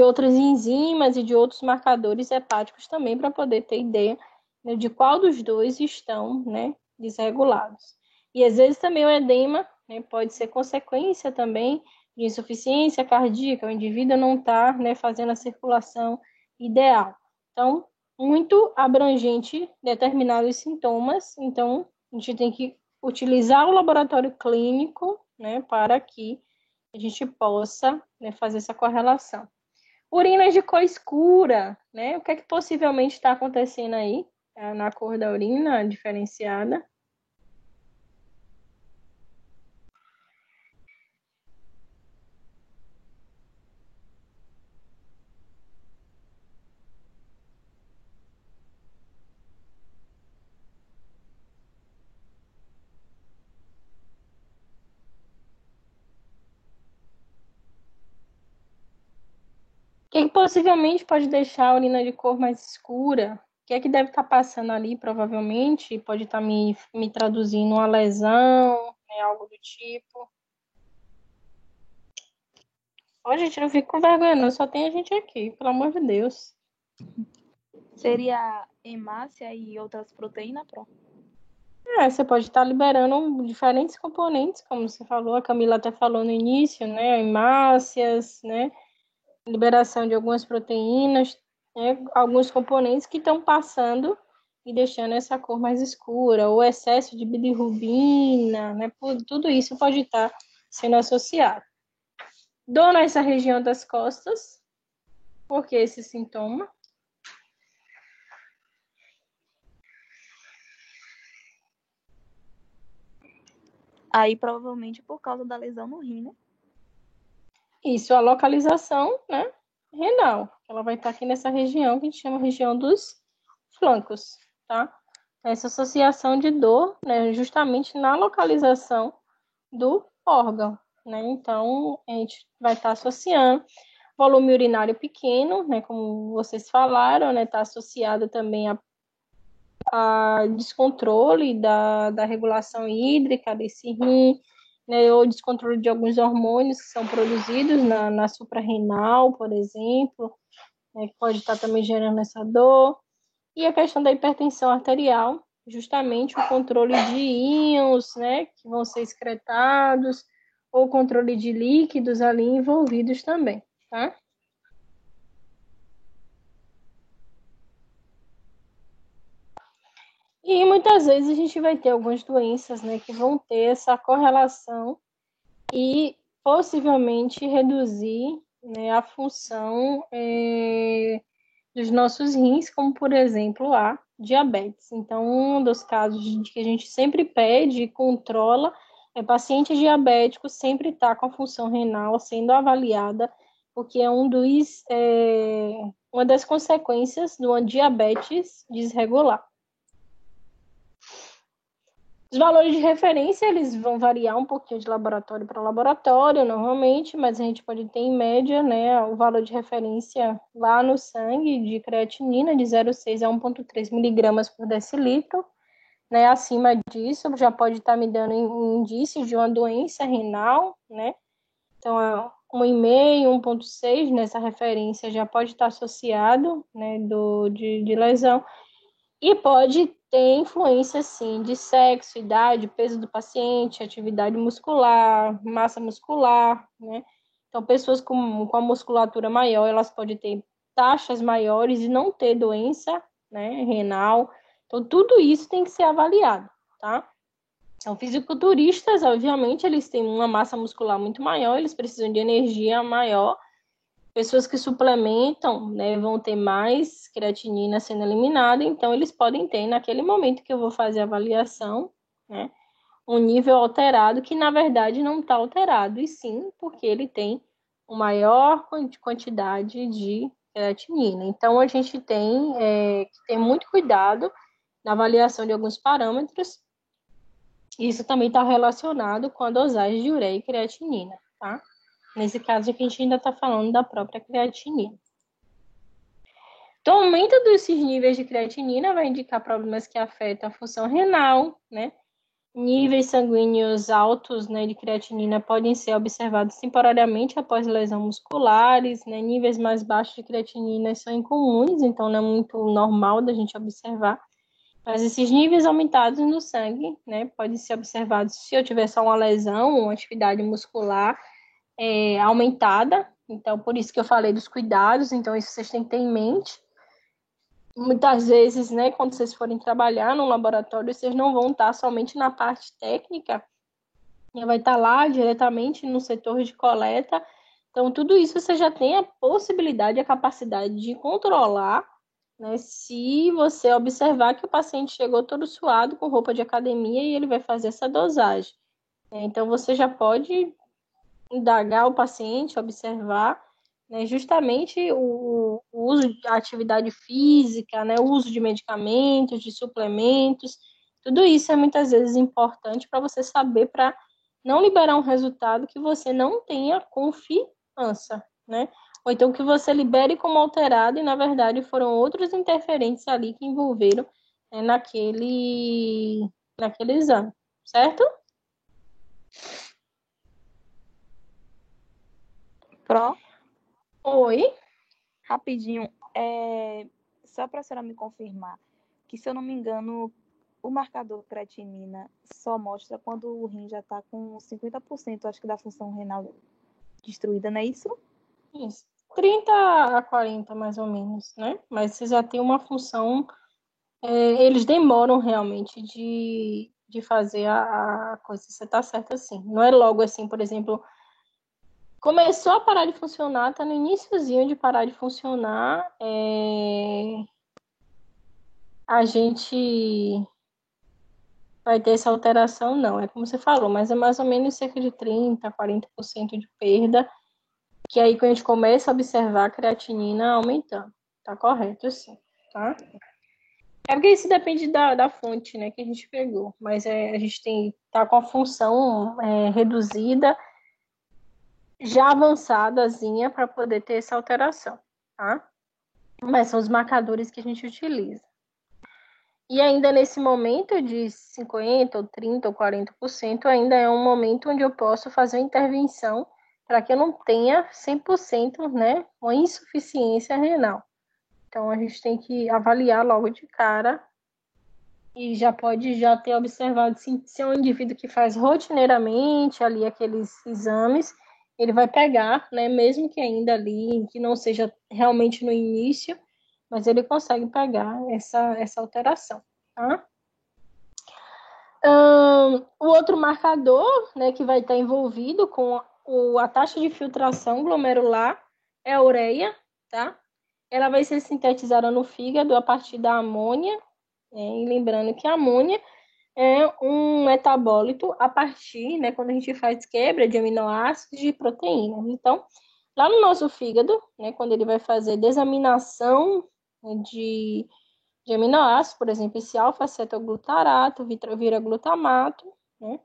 outras enzimas e de outros marcadores hepáticos também para poder ter ideia, né, de qual dos dois estão, né, desregulados. E às vezes também o edema, né, pode ser consequência também de insuficiência cardíaca, o indivíduo não está, né, fazendo a circulação ideal. Então, muito abrangente determinados sintomas, então a gente tem que utilizar o laboratório clínico, né, para que a gente possa, né, fazer essa correlação. Urinas de cor escura, né? O que é que possivelmente está acontecendo aí na cor da urina diferenciada? O que é que possivelmente pode deixar a urina de cor mais escura? O que é que deve estar passando ali, provavelmente? Pode estar me traduzindo uma lesão, né, algo do tipo. Ó, gente, não fico com vergonha, não. Só tem a gente aqui, pelo amor de Deus. Seria hemácia e outras proteínas, Pro? Você pode estar liberando diferentes componentes, como você falou, a Camila até falou no início, né? Hemácias, né? Liberação de algumas proteínas, né? Alguns componentes que estão passando e deixando essa cor mais escura, ou excesso de bilirrubina, né? Tudo isso pode estar sendo associado. Dor nessa região das costas, por que esse sintoma? Aí, provavelmente, por causa da lesão no rim, né? Isso, a localização, né, renal. Ela vai estar aqui nessa região que a gente chama região dos flancos, tá? essa associação de dor, né, justamente na localização do órgão, né? Então, a gente vai estar associando volume urinário pequeno, né, como vocês falaram, né, está associado também a descontrole da regulação hídrica desse rim, né, ou descontrole de alguns hormônios que são produzidos na suprarrenal, por exemplo, né, que pode estar também gerando essa dor. E a questão da hipertensão arterial, justamente o controle de íons, né, que vão ser excretados, ou controle de líquidos ali envolvidos também, tá? E muitas vezes a gente vai ter algumas doenças, né, que vão ter essa correlação e possivelmente reduzir, né, a função dos nossos rins, como por exemplo a diabetes. Então, um dos casos que a gente sempre pede e controla é paciente diabético sempre estar com a função renal sendo avaliada, porque é uma das consequências de uma diabetes desregular. Os valores de referência, eles vão variar um pouquinho de laboratório para laboratório, normalmente, mas a gente pode ter, em média, né, o valor de referência lá no sangue de creatinina de 0,6 a 1,3 miligramas por decilitro, né, acima disso já pode estar me dando indício de uma doença renal, né, então 1,5, 1,6 nessa referência já pode estar associado, né, de lesão. E pode ter influência, sim, de sexo, idade, peso do paciente, atividade muscular, massa muscular, né? Então, pessoas com a musculatura maior, elas podem ter taxas maiores e não ter doença, né, renal. Então, tudo isso tem que ser avaliado, tá? Então, fisiculturistas, obviamente, eles têm uma massa muscular muito maior, eles precisam de energia maior. Pessoas que suplementam, né, vão ter mais creatinina sendo eliminada, então eles podem ter, naquele momento que eu vou fazer a avaliação, né, um nível alterado, que na verdade não está alterado, e sim porque ele tem uma maior quantidade de creatinina. Então a gente tem que ter muito cuidado na avaliação de alguns parâmetros, e isso também está relacionado com a dosagem de ureia e creatinina, tá? Nesse caso aqui, a gente ainda está falando da própria creatinina. Então, o aumento desses níveis de creatinina vai indicar problemas que afetam a função renal, né? Níveis sanguíneos altos, né, de creatinina podem ser observados temporariamente após lesões musculares, né? Níveis mais baixos de creatinina são incomuns, então não é muito normal da gente observar. Mas esses níveis aumentados no sangue, né, podem ser observados se eu tiver só uma lesão, uma atividade muscular aumentada. Então, por isso que eu falei dos cuidados. Então, isso vocês têm que ter em mente. Muitas vezes, né, quando vocês forem trabalhar no laboratório, vocês não vão estar somente na parte técnica, vai estar lá diretamente no setor de coleta. Então, tudo isso você já tem a possibilidade, a capacidade de controlar, né, se você observar que o paciente chegou todo suado com roupa de academia e ele vai fazer essa dosagem. Então, você já pode indagar o paciente, observar, né, justamente o uso da atividade física, né, o uso de medicamentos, de suplementos, tudo isso é muitas vezes importante para você saber, para não liberar um resultado que você não tenha confiança, né? Ou então que você libere como alterado e, na verdade, foram outros interferentes ali que envolveram, né, naquele exame, certo? Pro, Oi? rapidinho, só para a senhora me confirmar, que se eu não me engano, o marcador creatinina só mostra quando o rim já está com 50%, acho que, da função renal destruída, não é isso? Isso. 30 a 40, mais ou menos, né? Mas você já tem uma função. Eles demoram realmente de fazer a coisa. Você tá certo assim. Não é logo assim, por exemplo, começou a parar de funcionar, tá no iniciozinho de parar de funcionar. A gente vai ter essa alteração, não. É como você falou, mas é mais ou menos cerca de 30 a 40% de perda. Que aí, quando a gente começa a observar a creatinina aumentando. Tá correto, sim, tá? É porque isso depende da fonte, né, que a gente pegou. Mas a gente tá com a função reduzida, já avançadazinha, para poder ter essa alteração, tá? Mas são os marcadores que a gente utiliza. E ainda nesse momento de 50% ou 30% ou 40%, ainda é um momento onde eu posso fazer uma intervenção para que eu não tenha 100%, né, uma insuficiência renal. Então, a gente tem que avaliar logo de cara e já pode já ter observado se é um indivíduo que faz rotineiramente ali aqueles exames, ele vai pegar, né, mesmo que ainda ali, que não seja realmente no início, mas ele consegue pegar essa alteração, tá? O outro marcador, né, que vai estar envolvido com a taxa de filtração glomerular é a ureia, tá? Ela vai ser sintetizada no fígado a partir da amônia, e lembrando que a amônia é um metabólito a partir, né, quando a gente faz quebra de aminoácidos e de proteínas. Então, lá no nosso fígado, né, quando ele vai fazer desaminação de aminoácidos, por exemplo, esse alfa-cetoglutarato vira glutamato, né?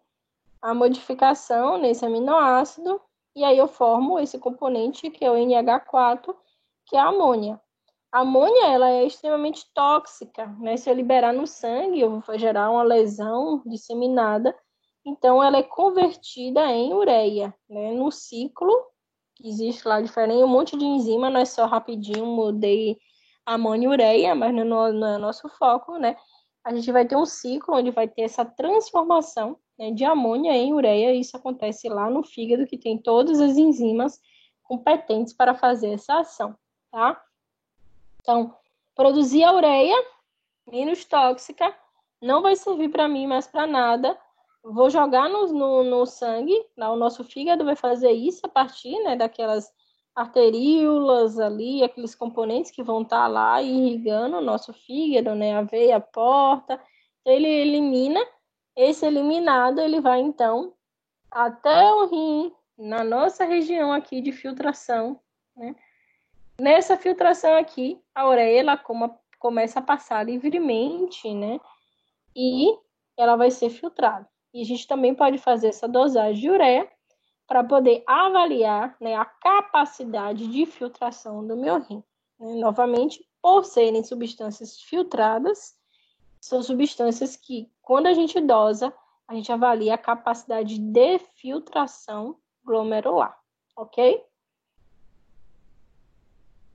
A modificação nesse aminoácido, e aí eu formo esse componente que é o NH4, que é a amônia. A amônia, ela é extremamente tóxica, né? Se eu liberar no sangue, eu vou gerar uma lesão disseminada, então ela é convertida em ureia, né? No ciclo, que existe lá diferente, um monte de enzima, não é só rapidinho, mudei amônia e ureia, mas não é nosso foco, né? A gente vai ter um ciclo onde vai ter essa transformação, né, de amônia em ureia, e isso acontece lá no fígado, que tem todas as enzimas competentes para fazer essa ação, tá? Então, produzir a ureia, menos tóxica, não vai servir para mim mais para nada. Vou jogar no sangue, lá o nosso fígado vai fazer isso a partir, né, daquelas arteríolas ali, aqueles componentes que vão estar lá irrigando o nosso fígado, né, a veia, a porta. Ele elimina, esse eliminado, ele vai então até o rim, na nossa região aqui de filtração, né? Nessa filtração aqui, a ureia ela começa a passar livremente, né? E ela vai ser filtrada. E a gente também pode fazer essa dosagem de ureia para poder avaliar, né, a capacidade de filtração do meu rim. Né? Novamente, por serem substâncias filtradas, são substâncias que, quando a gente dosa, a gente avalia a capacidade de filtração glomerular, ok?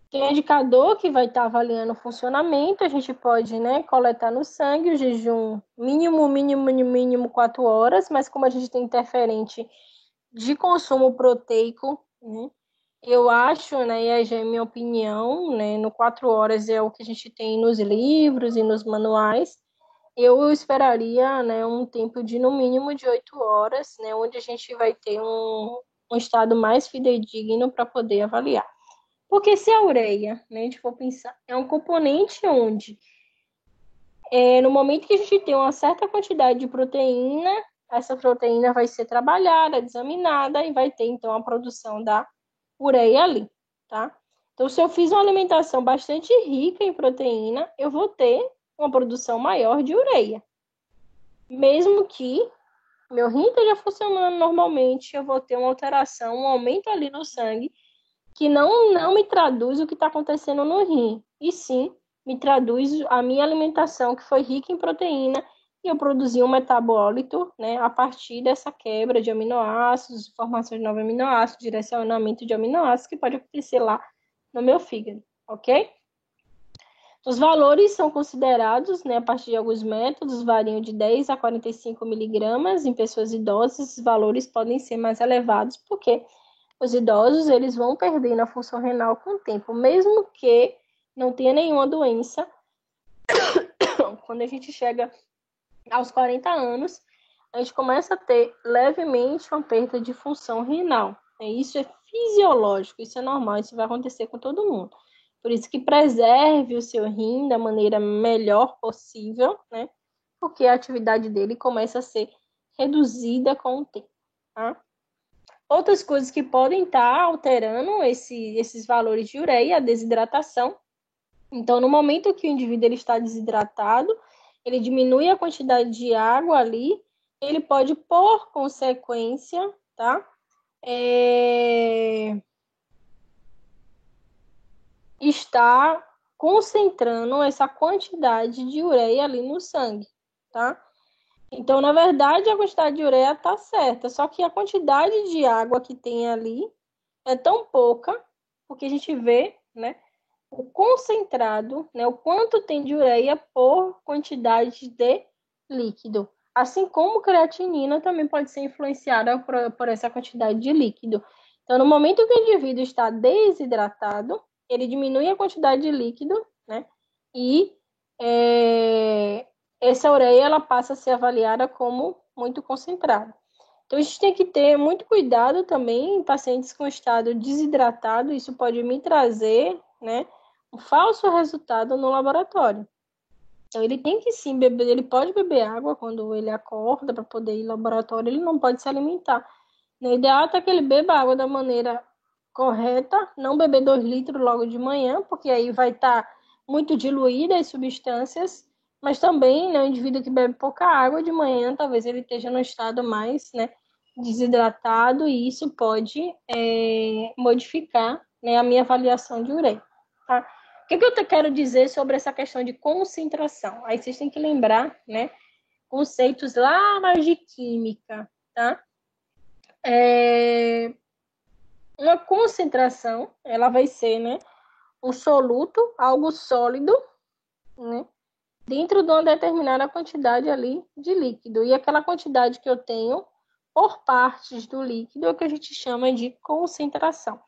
Tem um indicador que vai estar avaliando o funcionamento, a gente pode, né, coletar no sangue o jejum mínimo 4 horas, mas como a gente tem interferente de consumo proteico, né, eu acho, né, e já é minha opinião, né, no 4 horas é o que a gente tem nos livros e nos manuais, eu esperaria, né, um tempo de no mínimo de 8 horas, né, onde a gente vai ter um estado mais fidedigno para poder avaliar. Porque se a ureia, né, a gente for pensar, é um componente onde, no momento que a gente tem uma certa quantidade de proteína, essa proteína vai ser trabalhada, examinada e vai ter, então, a produção da ureia ali, tá? Então, se eu fiz uma alimentação bastante rica em proteína, eu vou ter uma produção maior de ureia. Mesmo que meu rim esteja funcionando normalmente, eu vou ter uma alteração, um aumento ali no sangue, que não me traduz o que está acontecendo no rim, e sim me traduz a minha alimentação, que foi rica em proteína, e eu produzi um metabólito, né, a partir dessa quebra de aminoácidos, formação de novos aminoácidos, direcionamento de aminoácidos, que pode acontecer lá no meu fígado, ok? Os valores são considerados, né, a partir de alguns métodos, variam de 10 a 45 miligramas. Em pessoas idosas, os valores podem ser mais elevados, porque os idosos eles vão perdendo a função renal com o tempo, mesmo que não tenha nenhuma doença. Quando a gente chega aos 40 anos, a gente começa a ter levemente uma perda de função renal. Isso é fisiológico, isso é normal, isso vai acontecer com todo mundo. Por isso que preserve o seu rim da maneira melhor possível, né? Porque a atividade dele começa a ser reduzida com o tempo, tá? Outras coisas que podem estar alterando esses valores de ureia, a desidratação, Então, no momento que o indivíduo ele está desidratado, ele diminui a quantidade de água ali, ele pode, por consequência, tá? Está concentrando essa quantidade de ureia ali no sangue, tá? Então, na verdade, a quantidade de ureia está certa, só que a quantidade de água que tem ali é tão pouca, porque a gente vê, né, o concentrado, né, o quanto tem de ureia por quantidade de líquido. Assim como creatinina também pode ser influenciada por essa quantidade de líquido. Então, no momento que o indivíduo está desidratado, ele diminui a quantidade de líquido, né, e essa ureia ela passa a ser avaliada como muito concentrada. Então, a gente tem que ter muito cuidado também em pacientes com estado desidratado. Isso pode me trazer, né, um falso resultado no laboratório. Então, ele tem que sim beber, ele pode beber água quando ele acorda para poder ir ao laboratório, ele não pode se alimentar. O ideal é que ele beba água da maneira correta, não beber 2 litros logo de manhã, porque aí vai estar muito diluída as substâncias, mas também, né, o indivíduo que bebe pouca água de manhã, talvez ele esteja no estado mais, né, desidratado, e isso pode modificar, né, a minha avaliação de ureia, tá? O que eu quero dizer sobre essa questão de concentração? Aí vocês têm que lembrar, né, conceitos lá mais de química, tá? Uma concentração, ela vai ser, né, um soluto, algo sólido, né, dentro de uma determinada quantidade ali de líquido. E aquela quantidade que eu tenho por partes do líquido é o que a gente chama de concentração.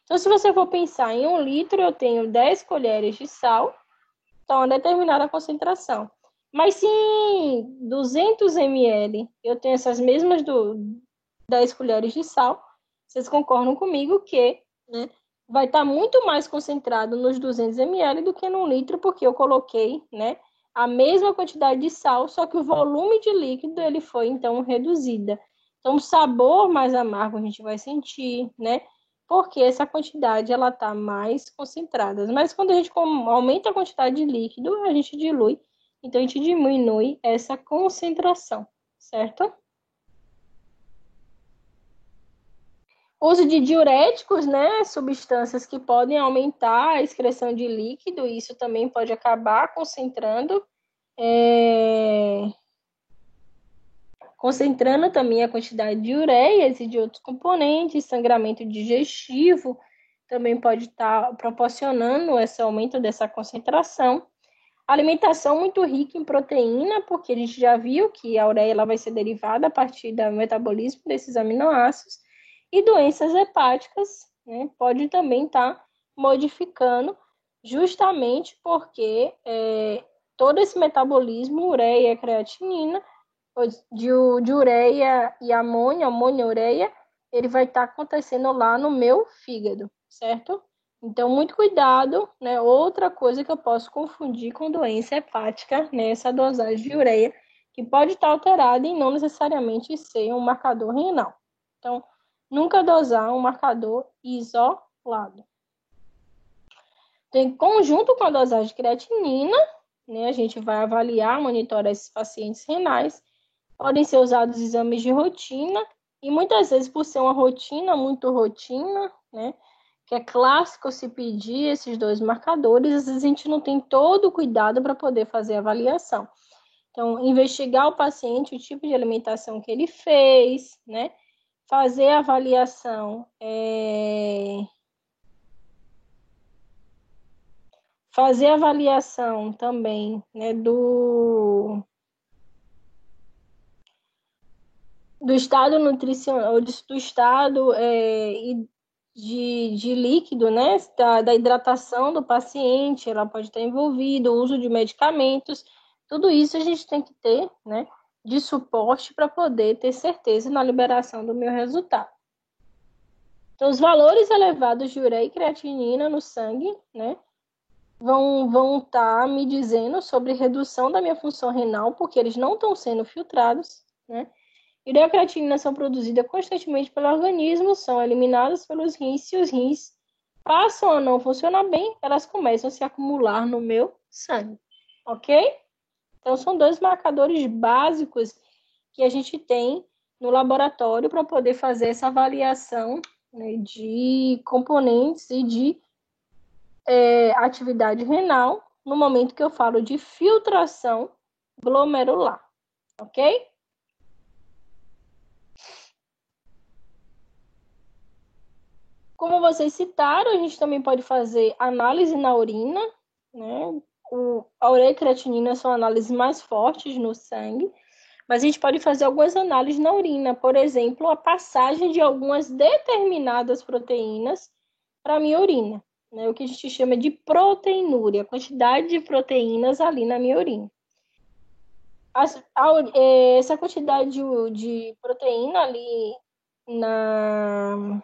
Então, se você for pensar em 1 litro, eu tenho 10 colheres de sal, então uma determinada concentração. Mas se em 200 ml eu tenho essas mesmas 10 colheres de sal, vocês concordam comigo que, né, vai estar muito mais concentrado nos 200 ml do que no litro, porque eu coloquei, né, a mesma quantidade de sal, só que o volume de líquido ele foi, então, reduzida. Então, o sabor mais amargo a gente vai sentir, né, porque essa quantidade ela está mais concentrada. Mas quando a gente aumenta a quantidade de líquido, a gente dilui, então a gente diminui essa concentração, certo? Uso de diuréticos, né, substâncias que podem aumentar a excreção de líquido, e isso também pode acabar concentrando também a quantidade de ureias e de outros componentes. Sangramento digestivo também pode estar proporcionando esse aumento dessa concentração. Alimentação muito rica em proteína, porque a gente já viu que a ureia ela vai ser derivada a partir do metabolismo desses aminoácidos. E doenças hepáticas, né, pode também estar modificando, justamente porque todo esse metabolismo, ureia e creatinina, de ureia e amônia e ureia, ele vai estar acontecendo lá no meu fígado, certo? Então, muito cuidado, né? Outra coisa que eu posso confundir com doença hepática, né? Essa dosagem de ureia, que pode estar alterada e não necessariamente ser um marcador renal. Então, nunca dosar um marcador isolado. Em conjunto com a dosagem de creatinina, né? A gente vai avaliar, monitorar esses pacientes renais. Podem ser usados exames de rotina, e muitas vezes, por ser uma rotina, muito rotina, né, que é clássico se pedir esses 2 marcadores, às vezes a gente não tem todo o cuidado para poder fazer a avaliação. Então, investigar o paciente, o tipo de alimentação que ele fez, né, fazer a avaliação, também, né, do estado nutricional, do estado de líquido, né? Da hidratação do paciente, ela pode estar envolvida, o uso de medicamentos, tudo isso a gente tem que ter, né, de suporte para poder ter certeza na liberação do meu resultado. Então, os valores elevados de ureia e creatinina no sangue, né, vão estar me dizendo sobre redução da minha função renal, porque eles não estão sendo filtrados, né? Ureia e creatinina são produzidas constantemente pelo organismo, são eliminadas pelos rins, se os rins passam a não funcionar bem, elas começam a se acumular no meu sangue, ok? Então, são 2 marcadores básicos que a gente tem no laboratório para poder fazer essa avaliação, né, de componentes e de atividade renal no momento que eu falo de filtração glomerular, ok? Como vocês citaram, a gente também pode fazer análise na urina, né? A ureia e creatinina são análises mais fortes no sangue, mas a gente pode fazer algumas análises na urina, por exemplo, a passagem de algumas determinadas proteínas para a minha urina, né? O que a gente chama de proteinúria, a quantidade de proteínas ali na minha urina. Essa quantidade de proteína ali na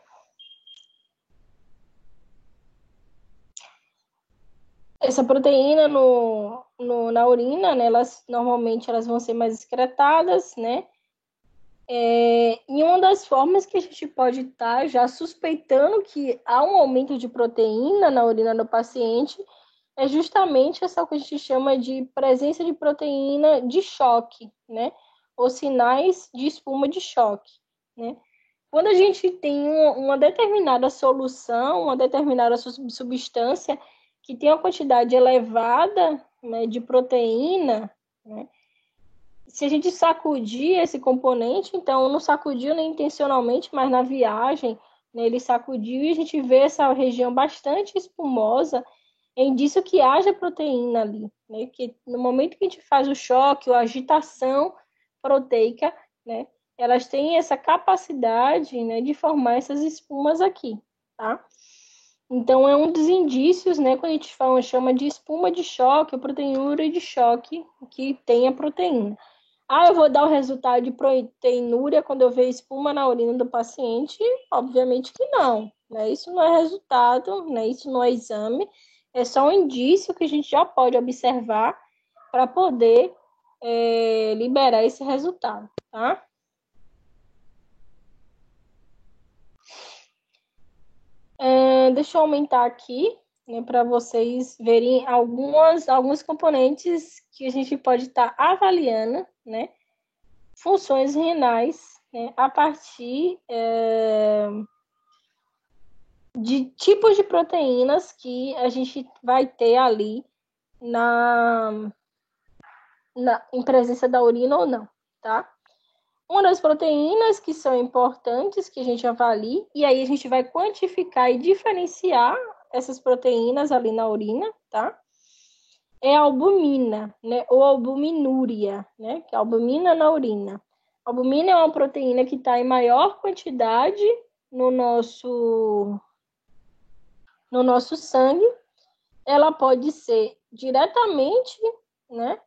essa proteína na urina, né, normalmente elas vão ser mais excretadas, né? E uma das formas que a gente pode estar já suspeitando que há um aumento de proteína na urina do paciente é justamente essa que a gente chama de presença de proteína de choque, né? Ou sinais de espuma de choque, né? Quando a gente tem uma determinada solução, uma determinada substância que tem uma quantidade elevada, né, de proteína, né, se a gente sacudir esse componente, então não sacudiu nem intencionalmente, mas na viagem, né, ele sacudiu e a gente vê essa região bastante espumosa, é indício que haja proteína ali, né, que no momento que a gente faz o choque ou a agitação proteica, né, elas têm essa capacidade, né, de formar essas espumas aqui, tá? Então, é um dos indícios, né, quando a gente chama de espuma de choque ou proteinúria de choque que tem a proteína. Eu vou dar o resultado de proteinúria quando eu ver espuma na urina do paciente? Obviamente que não, né? Isso não é resultado, né? Isso não é exame, é só um indício que a gente já pode observar para poder liberar esse resultado, tá? Deixa eu aumentar aqui, né, para vocês verem alguns componentes que a gente pode estar avaliando, né? Funções renais, né, a partir de tipos de proteínas que a gente vai ter ali em presença da urina ou não, tá? Uma das proteínas que são importantes que a gente avalie, e aí a gente vai quantificar e diferenciar essas proteínas ali na urina, tá? É a albumina, né? Ou albuminúria, né? Que é a albumina na urina. A albumina é uma proteína que está em maior quantidade no nosso sangue. Ela pode ser diretamente, né?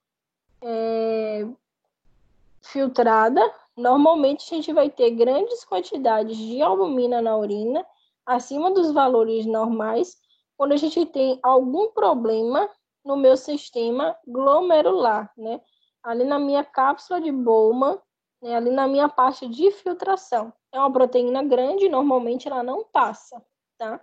Filtrada. Normalmente a gente vai ter grandes quantidades de albumina na urina, acima dos valores normais, quando a gente tem algum problema no meu sistema glomerular, né? Ali na minha cápsula de Bowman, né? Ali na minha parte de filtração. É uma proteína grande, normalmente ela não passa, tá?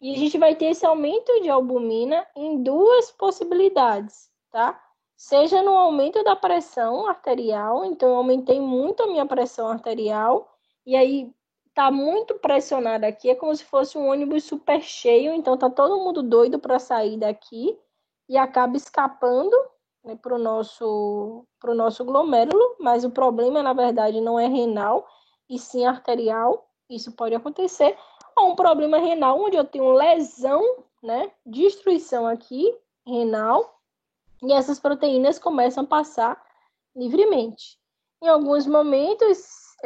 E a gente vai ter esse aumento de albumina em 2 possibilidades, tá? Seja no aumento da pressão arterial, então eu aumentei muito a minha pressão arterial, e aí tá muito pressionado aqui, é como se fosse um ônibus super cheio, então tá todo mundo doido para sair daqui, e acaba escapando, né, pro nosso glomérulo, mas o problema, na verdade, não é renal, e sim arterial, isso pode acontecer, ou um problema renal, onde eu tenho lesão, né, destruição aqui, renal, e essas proteínas começam a passar livremente. Em alguns momentos,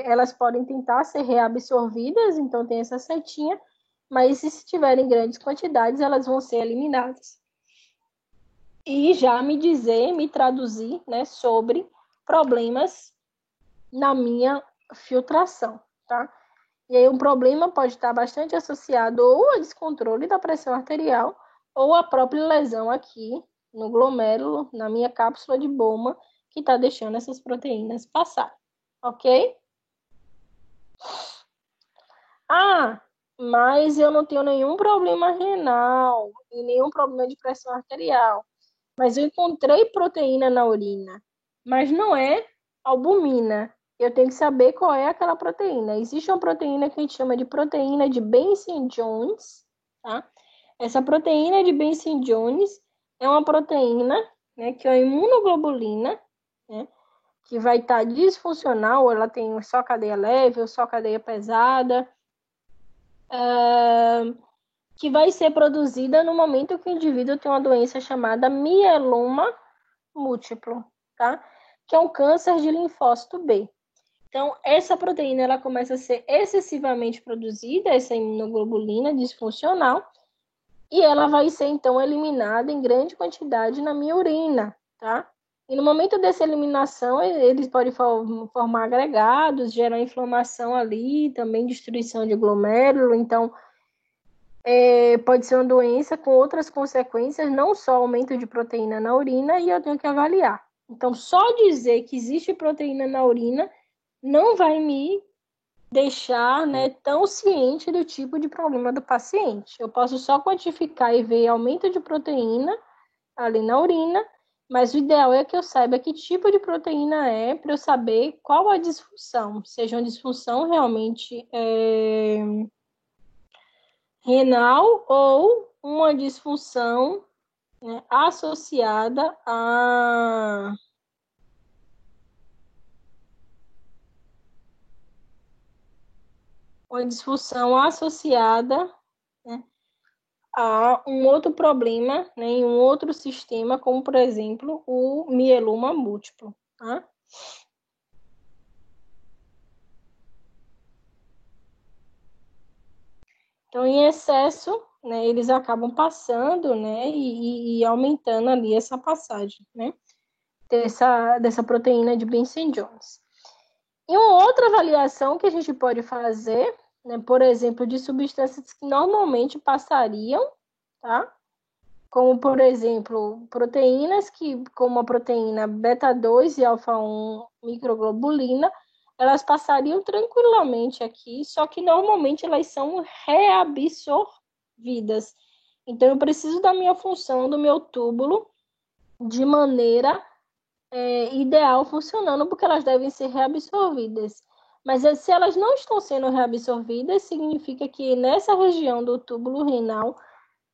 elas podem tentar ser reabsorvidas, então tem essa setinha, mas se tiverem grandes quantidades, elas vão ser eliminadas. E já me traduzir, né, sobre problemas na minha filtração, tá? E aí um problema pode estar bastante associado ou a descontrole da pressão arterial ou a própria lesão aqui no glomérulo, na minha cápsula de Bowman, que está deixando essas proteínas passar, ok? mas eu não tenho nenhum problema renal e nenhum problema de pressão arterial. Mas eu encontrei proteína na urina, mas não é albumina. Eu tenho que saber qual é aquela proteína. Existe uma proteína que a gente chama de proteína de Benson-Jones, tá? Essa proteína de Benson-Jones é uma proteína, né, que é a imunoglobulina, né, que vai estar disfuncional, ela tem só cadeia leve ou só cadeia pesada, que vai ser produzida no momento que o indivíduo tem uma doença chamada mieloma múltiplo, tá? Que é um câncer de linfócito B. Então, essa proteína ela começa a ser excessivamente produzida, essa imunoglobulina disfuncional, e ela vai ser, então, eliminada em grande quantidade na minha urina, tá? E no momento dessa eliminação, eles podem formar agregados, gerar inflamação ali, também destruição de glomérulo. Então, pode ser uma doença com outras consequências, não só aumento de proteína na urina, e eu tenho que avaliar. Então, só dizer que existe proteína na urina não vai me deixar, né, tão ciente do tipo de problema do paciente. Eu posso só quantificar e ver aumento de proteína ali na urina, mas o ideal é que eu saiba que tipo de proteína é para eu saber qual a disfunção, seja uma disfunção realmente renal ou uma disfunção, né, associada a né, a um outro problema, né, em um outro sistema, como, por exemplo, o mieloma múltiplo, tá? Então, em excesso, né, eles acabam passando, né, e aumentando ali essa passagem, né, dessa proteína de Benson-Jones. E uma outra avaliação que a gente pode fazer, né, por exemplo, de substâncias que normalmente passariam, tá? Como, por exemplo, proteínas como a proteína beta-2 e alfa-1 microglobulina, elas passariam tranquilamente aqui, só que normalmente elas são reabsorvidas. Então, eu preciso da minha função do meu túbulo de maneira ideal funcionando, porque elas devem ser reabsorvidas. Mas se elas não estão sendo reabsorvidas, significa que nessa região do túbulo renal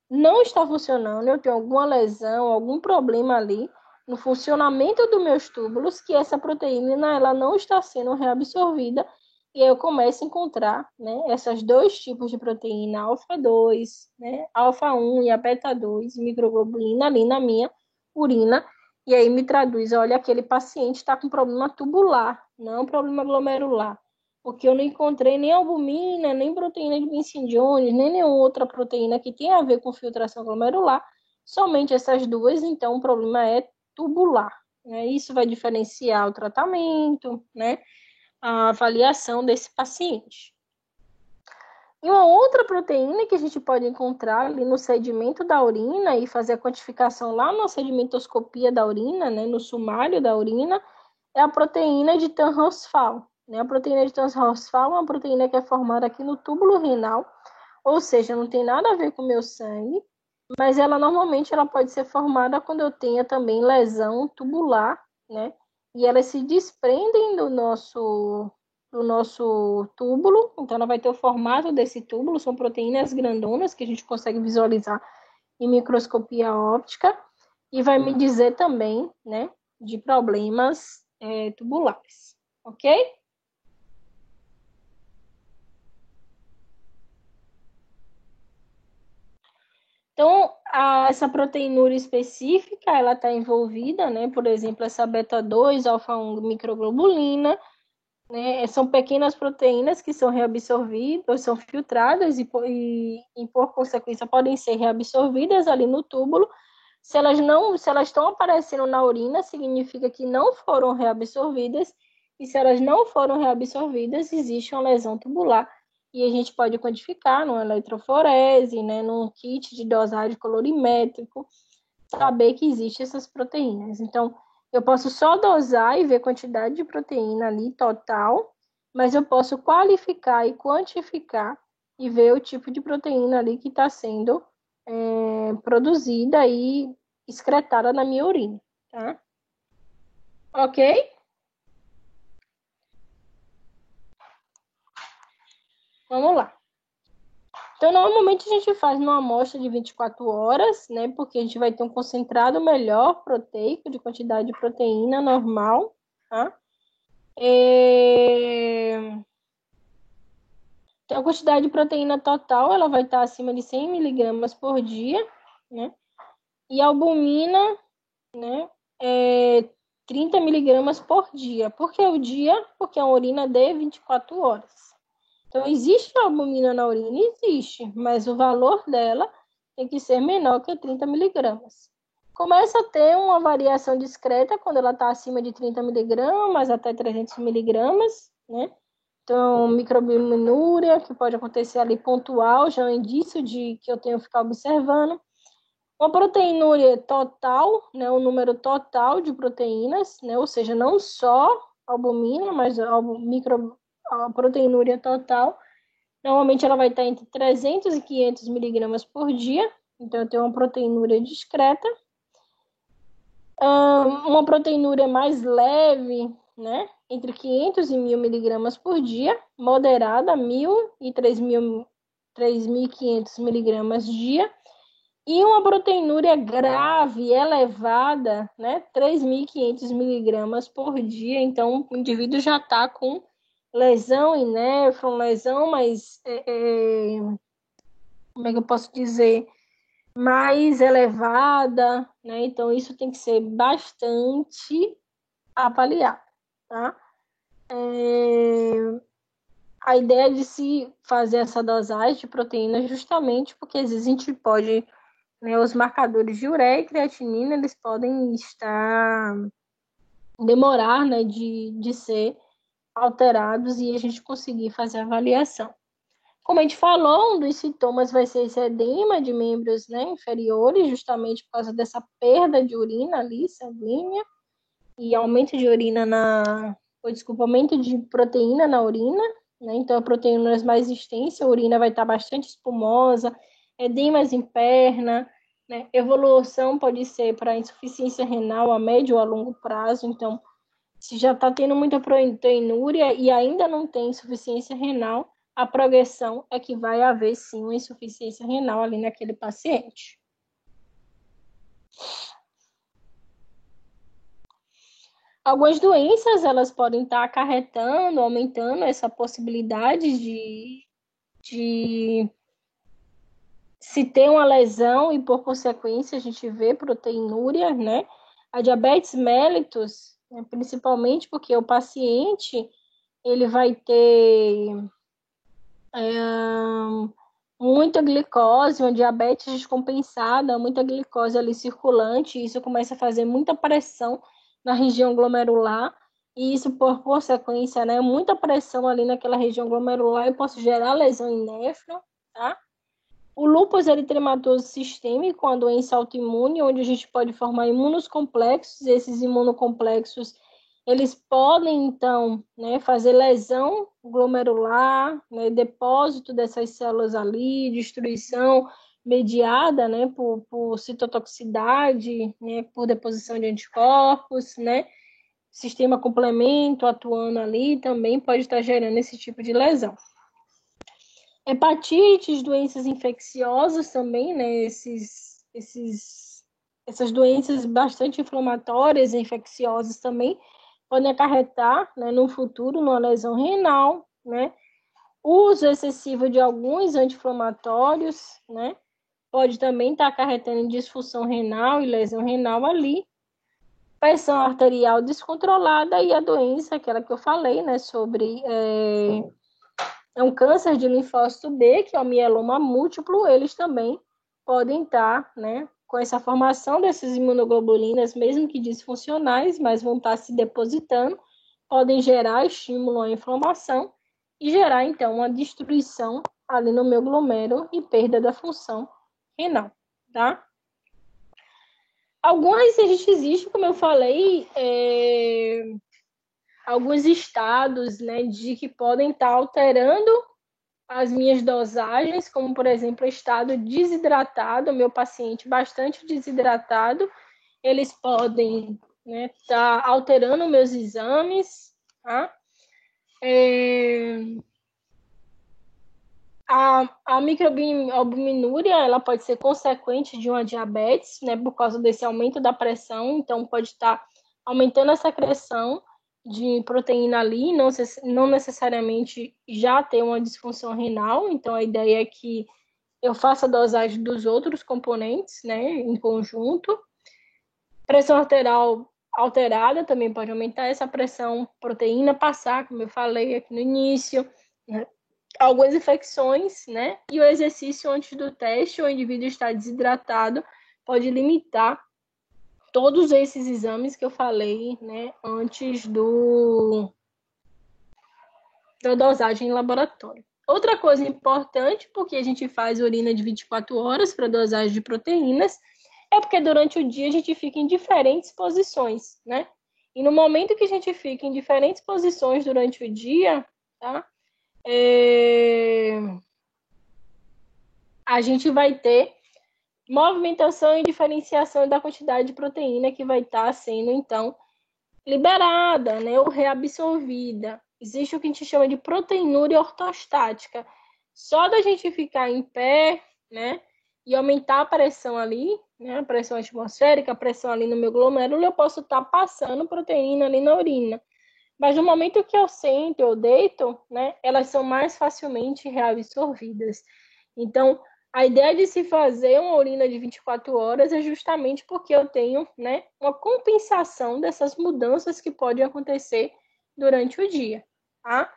não está funcionando, eu tenho alguma lesão, algum problema ali no funcionamento dos meus túbulos, que essa proteína ela não está sendo reabsorvida, e aí eu começo a encontrar, né, esses dois tipos de proteína, alfa-2, né, alfa-1 e a beta-2, microglobulina ali na minha urina, e aí me traduz, olha, aquele paciente está com problema tubular, não problema glomerular, porque eu não encontrei nem albumina, nem proteína de Benson-Jones, nem nenhuma outra proteína que tenha a ver com filtração glomerular, somente essas duas, então o problema é tubular. Né? Isso vai diferenciar o tratamento, né? A avaliação desse paciente. E uma outra proteína que a gente pode encontrar ali no sedimento da urina e fazer a quantificação lá na sedimentoscopia da urina, né, no sumário da urina, é a proteína de Tan-Horsfall. Né? A proteína de Tan-Horsfall é uma proteína que é formada aqui no túbulo renal, ou seja, não tem nada a ver com o meu sangue, mas ela normalmente ela pode ser formada quando eu tenha também lesão tubular, né? E elas se desprendem do nosso túbulo, então ela vai ter o formato desse túbulo, são proteínas grandonas que a gente consegue visualizar em microscopia óptica, e vai me dizer também, né, de problemas tubulares, ok? Então, essa proteinúria específica, ela está envolvida, né, por exemplo, essa beta-2, alfa-1 microglobulina, né, são pequenas proteínas que são reabsorvidas, são filtradas e, por consequência, podem ser reabsorvidas ali no túbulo. Se elas estão aparecendo na urina, significa que não foram reabsorvidas, e se elas não foram reabsorvidas, existe uma lesão tubular. E a gente pode quantificar numa eletroforese, né, num kit de dosagem colorimétrico, saber que existem essas proteínas. Então, eu posso só dosar e ver a quantidade de proteína ali total, mas eu posso qualificar e quantificar e ver o tipo de proteína ali que está sendo produzida e excretada na minha urina, tá? Ok? Vamos lá. Então, normalmente a gente faz numa amostra de 24 horas, né? Porque a gente vai ter um concentrado melhor proteico, de quantidade de proteína normal, tá? Então, a quantidade de proteína total, ela vai estar acima de 100 miligramas por dia, né? E a albumina, né? 30 miligramas por dia. Por que o dia? Porque a urina de 24 horas. Então, existe albumina na urina? Existe, mas o valor dela tem que ser menor que 30 miligramas. Começa a ter uma variação discreta quando ela está acima de 30 miligramas até 300 miligramas, né? Então, microbilirúria, que pode acontecer ali pontual, já é um indício de que eu tenho que ficar observando. Uma proteinúria total, né, o número total de proteínas, né, ou seja, não só albumina, mas a proteinúria total. Normalmente ela vai estar entre 300 e 500 miligramas por dia, então eu tenho uma proteinúria discreta. Uma proteinúria mais leve, né, entre 500 e 1.000 miligramas por dia, moderada, 1.000 e 3.500 miligramas dia. E uma proteinúria grave, elevada, né, 3.500 miligramas por dia. Então, o indivíduo já está com lesão em néfron, lesão mais, como é que eu posso dizer, mais elevada, né? Então, isso tem que ser bastante avaliado, tá? A ideia de se fazer essa dosagem de proteína justamente porque às vezes a gente pode, né, os marcadores de ureia e creatinina, eles podem demorar, né, de ser alterados e a gente conseguir fazer a avaliação. Como a gente falou, um dos sintomas vai ser esse edema de membros, né, inferiores, justamente por causa dessa perda de urina ali, sanguínea, e aumento de aumento de proteína na urina, né? Então a proteína é mais extensa, a urina vai estar bastante espumosa, edemas em perna, né? Evolução pode ser para insuficiência renal a médio ou a longo prazo. Então, se já está tendo muita proteinúria e ainda não tem insuficiência renal, a progressão é que vai haver sim uma insuficiência renal ali naquele paciente. Algumas doenças, elas podem estar acarretando, aumentando essa possibilidade de se ter uma lesão e, por consequência, a gente vê proteinúria, né? A diabetes mellitus, né, principalmente porque o paciente, ele vai ter muita glicose, uma diabetes descompensada, muita glicose ali circulante, e isso começa a fazer muita pressão na região glomerular, e isso, por consequência, né, muita pressão ali naquela região glomerular, e posso gerar lesão em néfron, tá? O lúpus eritematoso sistêmico, uma doença autoimune, onde a gente pode formar imunocomplexos, esses imunocomplexos, eles podem, então, né, fazer lesão glomerular, né, depósito dessas células ali, destruição mediada, né, por citotoxicidade, né, por deposição de anticorpos, né, sistema complemento atuando ali também pode estar gerando esse tipo de lesão. Hepatites, doenças infecciosas também, né, essas doenças bastante inflamatórias e infecciosas também podem acarretar, né, no futuro, numa lesão renal, né? Uso excessivo de alguns anti-inflamatórios, né? Pode também estar acarretando em disfunção renal e lesão renal ali. Pressão arterial descontrolada e a doença, aquela que eu falei, né, sobre um câncer de linfócito B, que é o mieloma múltiplo, eles também podem estar, né, com essa formação dessas imunoglobulinas, mesmo que disfuncionais, mas vão estar se depositando, podem gerar estímulo à inflamação e gerar, então, uma destruição ali no meu glomérulo e perda da função renal, tá? Algumas, a gente existe, como eu falei, alguns estados, né, de que podem estar alterando as minhas dosagens, como, por exemplo, estado desidratado, meu paciente bastante desidratado, eles podem tá alterando meus exames, tá? A microalbuminúria, ela pode ser consequente de uma diabetes, né, por causa desse aumento da pressão, então pode estar aumentando a secreção de proteína ali, não necessariamente já ter uma disfunção renal, então a ideia é que eu faça a dosagem dos outros componentes, né, em conjunto. Pressão arterial alterada também pode aumentar essa pressão, proteína passar, como eu falei aqui no início, né? Algumas infecções, né? E o exercício antes do teste, o indivíduo está desidratado, pode limitar todos esses exames que eu falei, né? Antes da dosagem em laboratório. Outra coisa importante, porque a gente faz urina de 24 horas para dosagem de proteínas, é porque durante o dia a gente fica em diferentes posições, né? E no momento que a gente fica em diferentes posições durante o dia, tá? A gente vai ter movimentação e diferenciação da quantidade de proteína que vai estar sendo, então, liberada, né, ou reabsorvida. Existe o que a gente chama de proteinúria ortostática. Só da gente ficar em pé, né, e aumentar a pressão ali, né, a pressão atmosférica, a pressão ali no meu glomérulo, eu posso estar passando proteína ali na urina. Mas no momento que eu sento, eu deito, né, elas são mais facilmente reabsorvidas. Então, a ideia de se fazer uma urina de 24 horas é justamente porque eu tenho, né, uma compensação dessas mudanças que podem acontecer durante o dia, tá?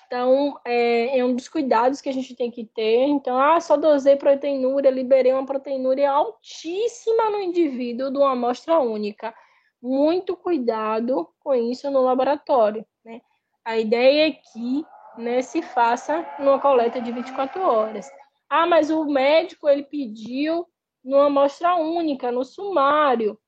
Então, é um dos cuidados que a gente tem que ter. Então, só dosei proteinúria, liberei uma proteinúria altíssima no indivíduo de uma amostra única. Muito cuidado com isso no laboratório, né? A ideia é que, né, se faça numa coleta de 24 horas. Mas o médico, ele pediu numa amostra única, no sumário.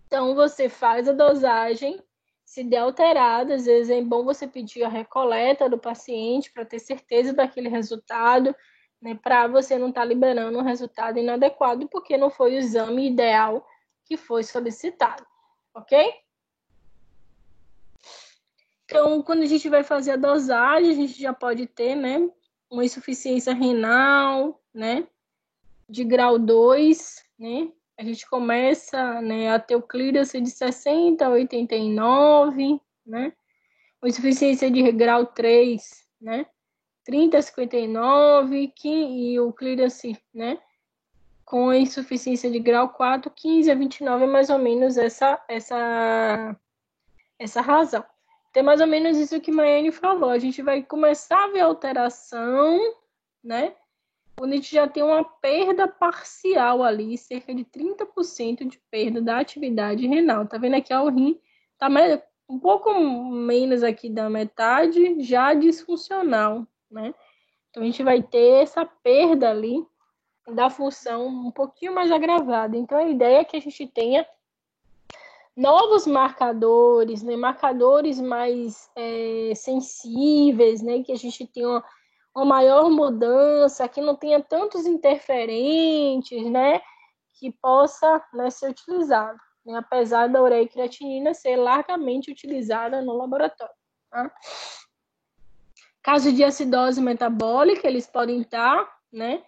Então, você faz a dosagem, se der alterada, às vezes é bom você pedir a recoleta do paciente para ter certeza daquele resultado, né, para você não estar liberando um resultado inadequado, porque não foi o exame ideal que foi solicitado, ok? Então, quando a gente vai fazer a dosagem, a gente já pode ter, né, uma insuficiência renal, né, de grau 2, né? A gente começa, né, a ter o clearance de 60 a 89, né? Uma insuficiência de grau 3, né? 30 a 59, e o clearance, né, com a insuficiência de grau 4, 15 a 29 é mais ou menos essa razão. Tem mais ou menos isso que a Maiane falou. A gente vai começar a ver alteração, né? Quando a gente já tem uma perda parcial ali, cerca de 30% de perda da atividade renal. Tá vendo aqui? O rim tá um pouco menos aqui da metade, já disfuncional, né? Então, a gente vai ter essa perda ali da função um pouquinho mais agravada. Então, a ideia é que a gente tenha novos marcadores, né? Marcadores mais sensíveis, né? Que a gente tenha uma maior mudança, que não tenha tantos interferentes, né? Que possa, né, ser utilizado, né? Apesar da ureia e creatinina ser largamente utilizada no laboratório, tá? Caso de acidose metabólica, eles podem estar, né,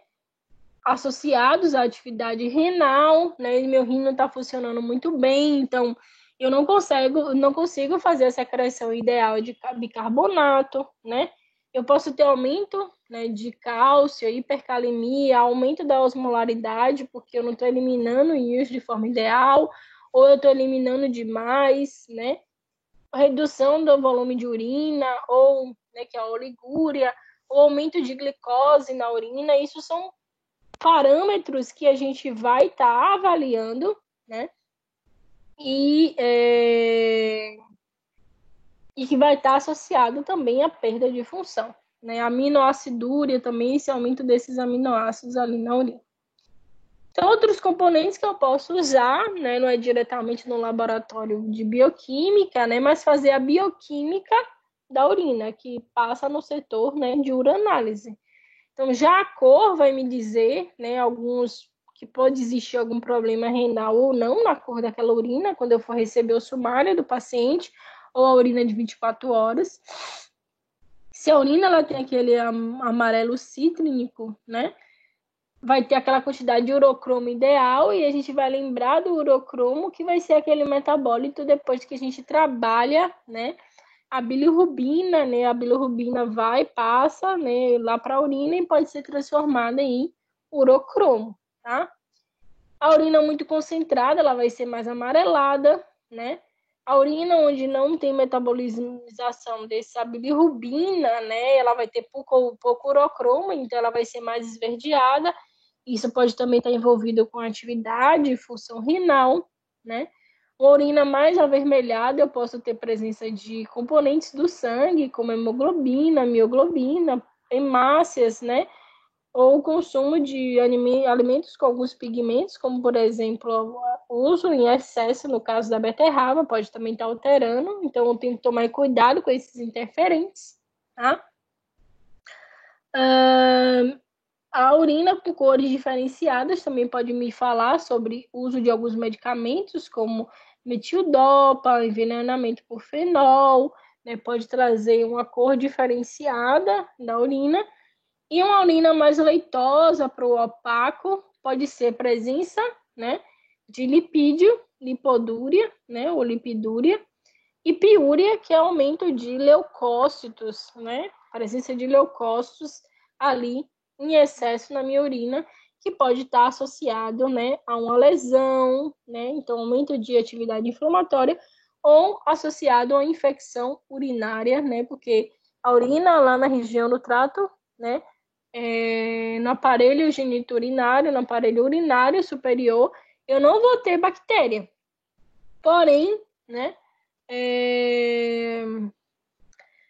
associados à atividade renal, né? E meu rim não está funcionando muito bem, então eu não consigo fazer a secreção ideal de bicarbonato, né? Eu posso ter aumento, né, de cálcio, hipercalemia, aumento da osmolaridade, porque eu não estou eliminando íons de forma ideal, ou eu estou eliminando demais, né? Redução do volume de urina, ou, né, que é a oligúria, ou aumento de glicose na urina. Isso são parâmetros que a gente vai estar avaliando, né? E que vai estar associado também à perda de função, né? Aminoacidúria também, esse aumento desses aminoácidos ali na urina. Então, outros componentes que eu posso usar, né? Não é diretamente no laboratório de bioquímica, né? Mas fazer a bioquímica, da urina, que passa no setor, né, de uranálise. Então, já a cor vai me dizer, né, alguns que pode existir algum problema renal ou não na cor daquela urina, quando eu for receber o sumário do paciente, ou a urina de 24 horas. Se a urina ela tem aquele amarelo cítrico, né, vai ter aquela quantidade de urocromo ideal, e a gente vai lembrar do urocromo, que vai ser aquele metabólito depois que a gente trabalha, né, a bilirrubina, né? A bilirrubina vai, passa, né, lá para a urina e pode ser transformada em urocromo, tá? A urina muito concentrada, ela vai ser mais amarelada, né? A urina onde não tem metabolização dessa bilirrubina, né, ela vai ter pouco urocromo, então ela vai ser mais esverdeada. Isso pode também estar envolvido com atividade e função renal, né? Uma urina mais avermelhada, eu posso ter presença de componentes do sangue, como hemoglobina, mioglobina, hemácias, né? Ou o consumo de alimentos com alguns pigmentos, como, por exemplo, o uso em excesso, no caso da beterraba, pode também estar alterando. Então, eu tenho que tomar cuidado com esses interferentes, tá? A urina com cores diferenciadas também pode me falar sobre o uso de alguns medicamentos, como metildopa, envenenamento por fenol, né? Pode trazer uma cor diferenciada da urina. E uma urina mais leitosa para o opaco pode ser presença, né, de lipídio, lipodúria, né, ou lipidúria, e piúria, que é aumento de leucócitos, né, presença de leucócitos ali em excesso na minha urina, que pode estar associado, né, a uma lesão, né, então aumento de atividade inflamatória, ou associado a uma infecção urinária, né, porque a urina lá na região do trato, né, no aparelho geniturinário, no aparelho urinário superior, eu não vou ter bactéria. Porém, né,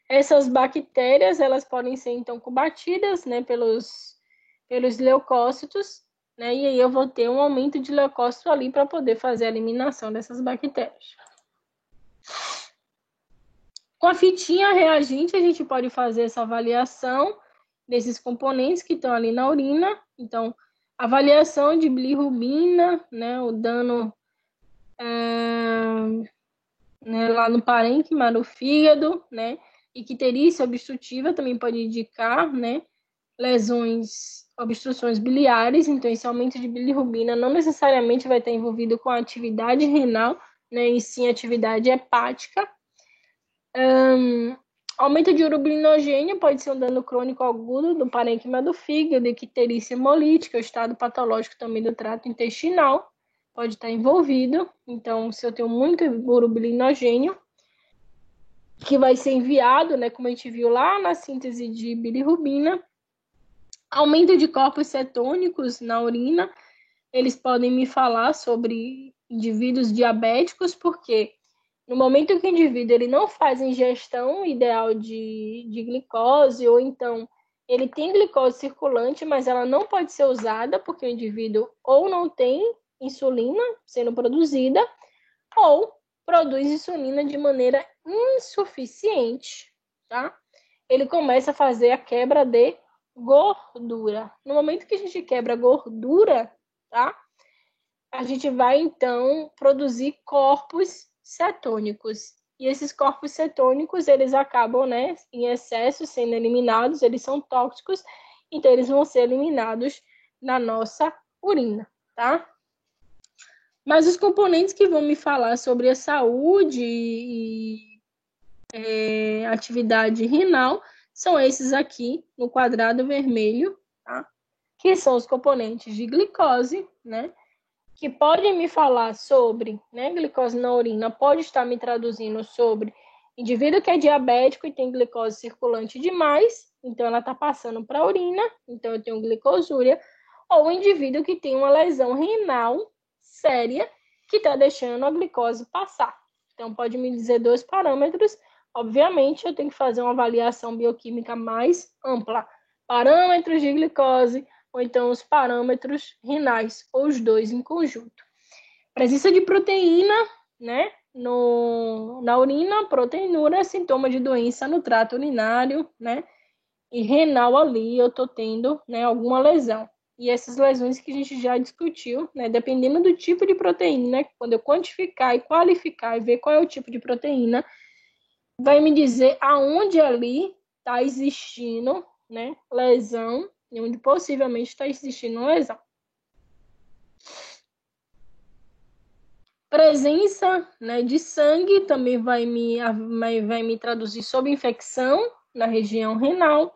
essas bactérias, elas podem ser, então, combatidas, né, pelos leucócitos, né, e aí eu vou ter um aumento de leucócito ali para poder fazer a eliminação dessas bactérias. Com a fitinha reagente, a gente pode fazer essa avaliação desses componentes que estão ali na urina. Então, avaliação de bilirrubina, né, o dano né, lá no parênquima, no fígado, né, icterícia obstrutiva também pode indicar, né, lesões, obstruções biliares. Então, esse aumento de bilirrubina não necessariamente vai estar envolvido com a atividade renal, né, e sim atividade hepática. Aumento de urobilinogênio pode ser um dano crônico agudo do parênquima do fígado, icterícia hemolítica, o estado patológico também do trato intestinal pode estar envolvido. Então, se eu tenho muito urobilinogênio, que vai ser enviado, né, como a gente viu lá na síntese de bilirrubina. Aumento de corpos cetônicos na urina, eles podem me falar sobre indivíduos diabéticos, porque no momento que o indivíduo ele não faz a ingestão ideal de glicose, ou então ele tem glicose circulante, mas ela não pode ser usada porque o indivíduo ou não tem insulina sendo produzida, ou produz insulina de maneira insuficiente, tá? Ele começa a fazer a quebra de gordura. No momento que a gente quebra gordura, tá? A gente vai, então, produzir corpos cetônicos. E esses corpos cetônicos, eles acabam, né, em excesso, sendo eliminados, eles são tóxicos, então eles vão ser eliminados na nossa urina, tá? Mas os componentes que vão me falar sobre a saúde e atividade renal são esses aqui, no quadrado vermelho, tá? Que são os componentes de glicose, né? Que podem me falar sobre, né, glicose na urina, pode estar me traduzindo sobre indivíduo que é diabético e tem glicose circulante demais, então ela está passando para a urina, então eu tenho glicosúria, ou indivíduo que tem uma lesão renal séria que está deixando a glicose passar. Então pode me dizer dois parâmetros. Obviamente eu tenho que fazer uma avaliação bioquímica mais ampla. Parâmetros de glicose, ou então os parâmetros renais, ou os dois em conjunto. Presença de proteína, né, na urina, proteinúria, sintoma de doença no trato urinário, né? E renal ali eu tô tendo, né, alguma lesão. E essas lesões que a gente já discutiu, né, dependendo do tipo de proteína, quando eu quantificar e qualificar e ver qual é o tipo de proteína, vai me dizer aonde ali está existindo, né, lesão, e onde possivelmente está existindo lesão. Presença, né, de sangue também vai me traduzir sobre infecção na região renal,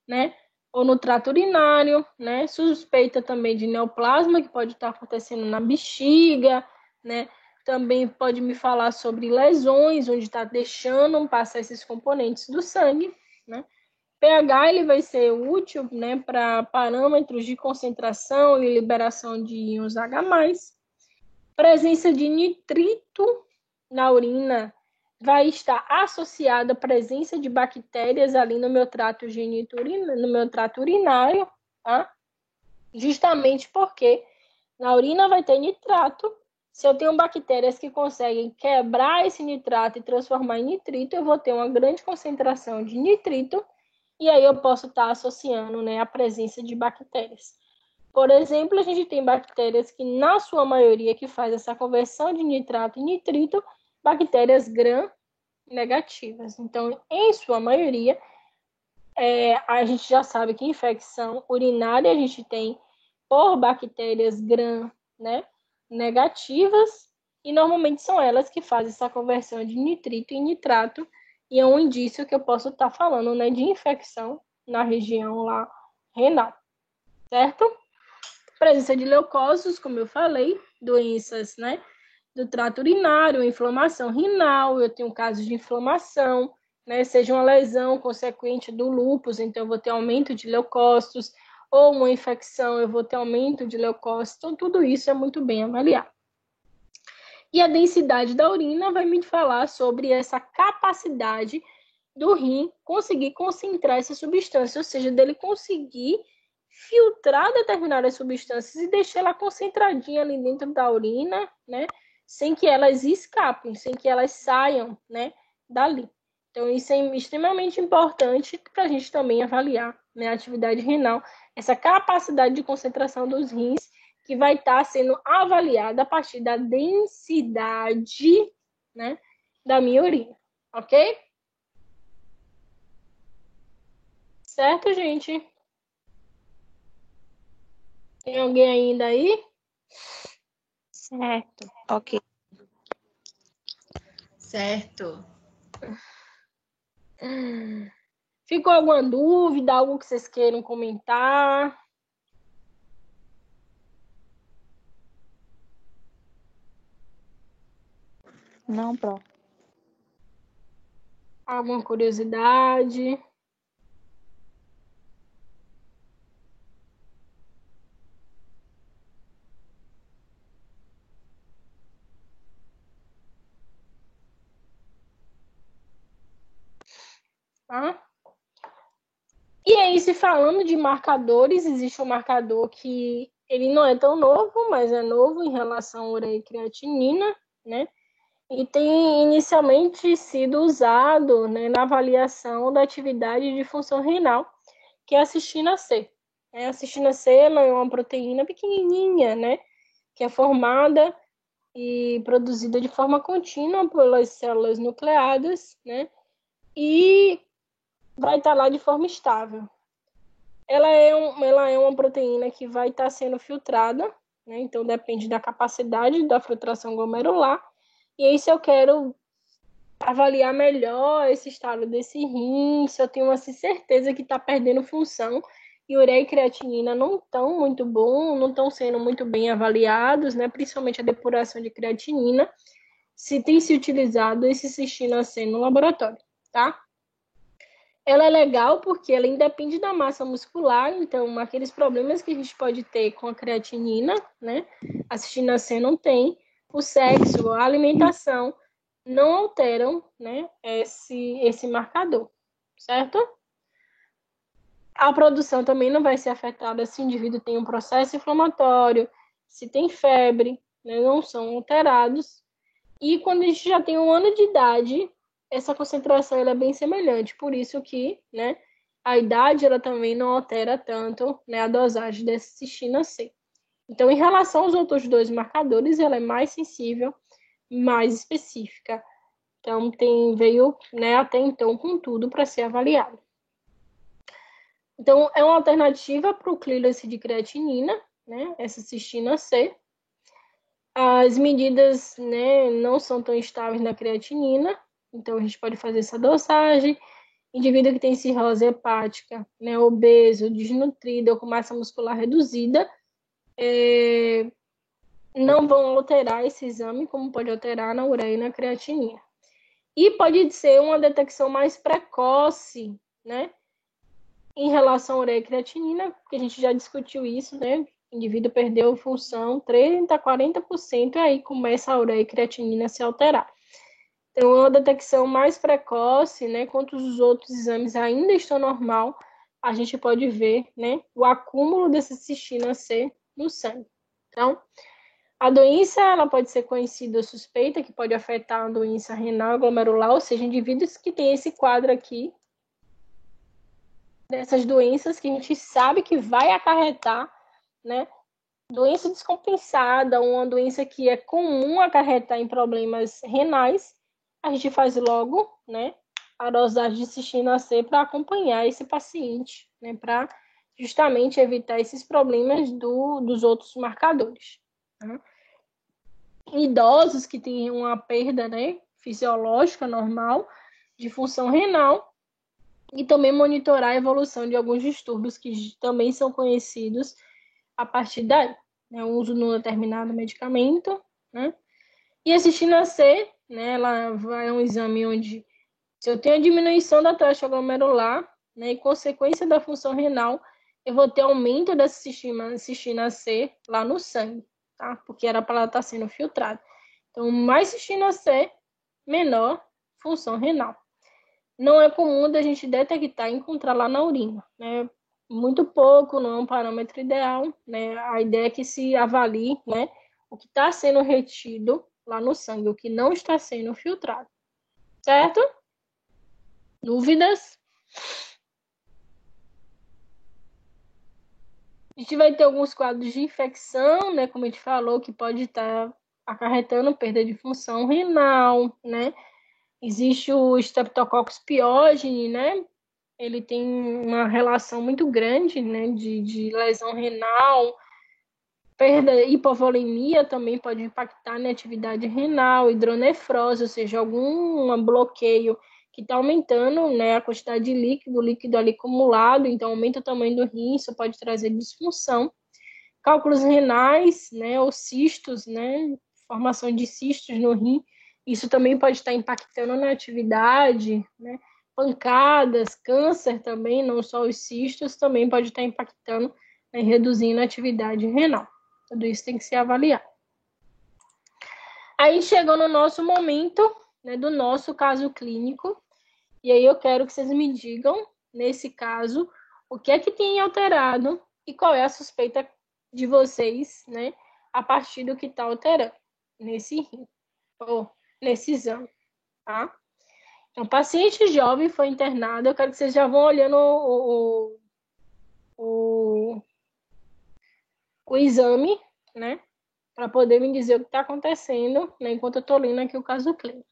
né, ou no trato urinário, né, suspeita também de neoplasma, que pode estar acontecendo na bexiga, né, também pode me falar sobre lesões, onde está deixando passar esses componentes do sangue, né. pH ele vai ser útil, né, para parâmetros de concentração e liberação de íons H+. Presença de nitrito na urina vai estar associada à presença de bactérias ali no meu trato urinário, tá? Justamente porque na urina vai ter nitrato. Se eu tenho bactérias que conseguem quebrar esse nitrato e transformar em nitrito, eu vou ter uma grande concentração de nitrito, e aí eu posso estar associando, né, a presença de bactérias. Por exemplo, a gente tem bactérias que, na sua maioria, que faz essa conversão de nitrato em nitrito, bactérias gram-negativas. Então, em sua maioria, a gente já sabe que infecção urinária a gente tem por bactérias gram, né, negativas, e normalmente são elas que fazem essa conversão de nitrito em nitrato, e é um indício que eu posso estar falando, né, de infecção na região lá renal, certo? Presença de leucócitos, como eu falei, doenças, né, do trato urinário, inflamação renal, eu tenho casos de inflamação, né, seja uma lesão consequente do lúpus, então eu vou ter aumento de leucócitos, ou uma infecção, eu vou ter aumento de leucócitos, então tudo isso é muito bem avaliado. E a densidade da urina vai me falar sobre essa capacidade do rim conseguir concentrar essa substância, ou seja, dele conseguir filtrar determinadas substâncias e deixar ela concentradinha ali dentro da urina, né, sem que elas escapem, sem que elas saiam, né, dali. Então, isso é extremamente importante para a gente também avaliar, né, a atividade renal, essa capacidade de concentração dos rins, que vai estar sendo avaliada a partir da densidade, né, da minha urina, ok? Certo, gente? Tem alguém ainda aí? Certo. Ok. Certo. Ficou alguma dúvida, algo que vocês queiram comentar? Não, Pro. Alguma curiosidade? Tá? E aí, se falando de marcadores, existe um marcador que ele não é tão novo, mas é novo em relação à ureia e creatinina, né? E tem inicialmente sido usado, né, na avaliação da atividade de função renal, que é a cistina C. A cistina C é uma proteína pequenininha, né, que é formada e produzida de forma contínua pelas células nucleadas, né, e vai estar lá de forma estável. Ela é uma proteína que vai estar sendo filtrada, né, então depende da capacidade da filtração glomerular. E aí, se eu quero avaliar melhor esse estado desse rim, se eu tenho uma certeza que está perdendo função, e ureia e creatinina não estão muito bom, não estão sendo muito bem avaliados, né? Principalmente a depuração de creatinina, se tem se utilizado esse cistina C no laboratório, tá? Ela é legal porque ela independe da massa muscular, então aqueles problemas que a gente pode ter com a creatinina, né? A cistina C não tem. O sexo, a alimentação não alteram, né, esse marcador, certo? A produção também não vai ser afetada se o indivíduo tem um processo inflamatório, se tem febre, né, não são alterados. E quando a gente já tem 1 ano de idade, essa concentração ela é bem semelhante. Por isso que, né, a idade ela também não altera tanto, né, a dosagem dessa cistina C. Então, em relação aos outros dois marcadores, ela é mais sensível, mais específica. Então, veio, né, até então com tudo para ser avaliado. Então, é uma alternativa para o clearance de creatinina, né, essa cistina C. As medidas, né, não são tão estáveis na creatinina, então a gente pode fazer essa dosagem. Indivíduo que tem cirrose hepática, né, obeso, desnutrido ou com massa muscular reduzida, não vão alterar esse exame, como pode alterar na ureia e na creatinina. E pode ser uma detecção mais precoce, né, em relação à ureia e creatinina, porque a gente já discutiu isso, né, o indivíduo perdeu função 30% a 40%, e aí começa a ureia e creatinina a se alterar. Então, é uma detecção mais precoce, né, quanto os outros exames ainda estão normal, a gente pode ver, né, o acúmulo dessa cistina C no sangue. Então, a doença ela pode ser conhecida ou suspeita, que pode afetar a doença renal glomerular, ou seja, indivíduos que têm esse quadro aqui, dessas doenças que a gente sabe que vai acarretar, né, doença descompensada, uma doença que é comum acarretar em problemas renais, a gente faz logo, né, a dosagem de cistina C para acompanhar esse paciente, né, para justamente evitar esses problemas dos outros marcadores. Tá? Idosos que têm uma perda, né, fisiológica normal de função renal e também monitorar a evolução de alguns distúrbios que também são conhecidos a partir daí, né, o uso de um determinado medicamento, né, e a cistina C, né, ela vai um exame onde se eu tenho a diminuição da taxa glomerular, né, e consequência da função renal, eu vou ter aumento dessa cistina C lá no sangue, tá? Porque era para ela estar sendo filtrada. Então, mais cistina C, menor função renal. Não é comum da gente detectar e encontrar lá na urina, né? Muito pouco, não é um parâmetro ideal, né? A ideia é que se avalie, né, o que está sendo retido lá no sangue, o que não está sendo filtrado, certo? Dúvidas? A gente vai ter alguns quadros de infecção, né, como a gente falou, que pode estar acarretando perda de função renal, né? Existe o Streptococcus pyogenes, né? Ele tem uma relação muito grande, né, de lesão renal, perda, hipovolemia também pode impactar na atividade renal, hidronefrose, ou seja, algum bloqueio que está aumentando, né, a quantidade de líquido, o líquido ali acumulado, então aumenta o tamanho do rim, isso pode trazer disfunção. Cálculos renais, né, ou cistos, né, formação de cistos no rim, isso também pode estar impactando na atividade, né, pancadas, câncer também, não só os cistos, também pode estar impactando, né, reduzindo a atividade renal. Tudo isso tem que ser avaliado. Aí chegou no nosso momento, né, do nosso caso clínico, e aí eu quero que vocês me digam, nesse caso, o que é que tem alterado e qual é a suspeita de vocês, né, a partir do que está alterando nesse rim, ou nesse exame, tá? Então, paciente jovem foi internado, eu quero que vocês já vão olhando o, o exame, né, para poder me dizer o que está acontecendo, né, enquanto eu estou lendo aqui o caso clínico.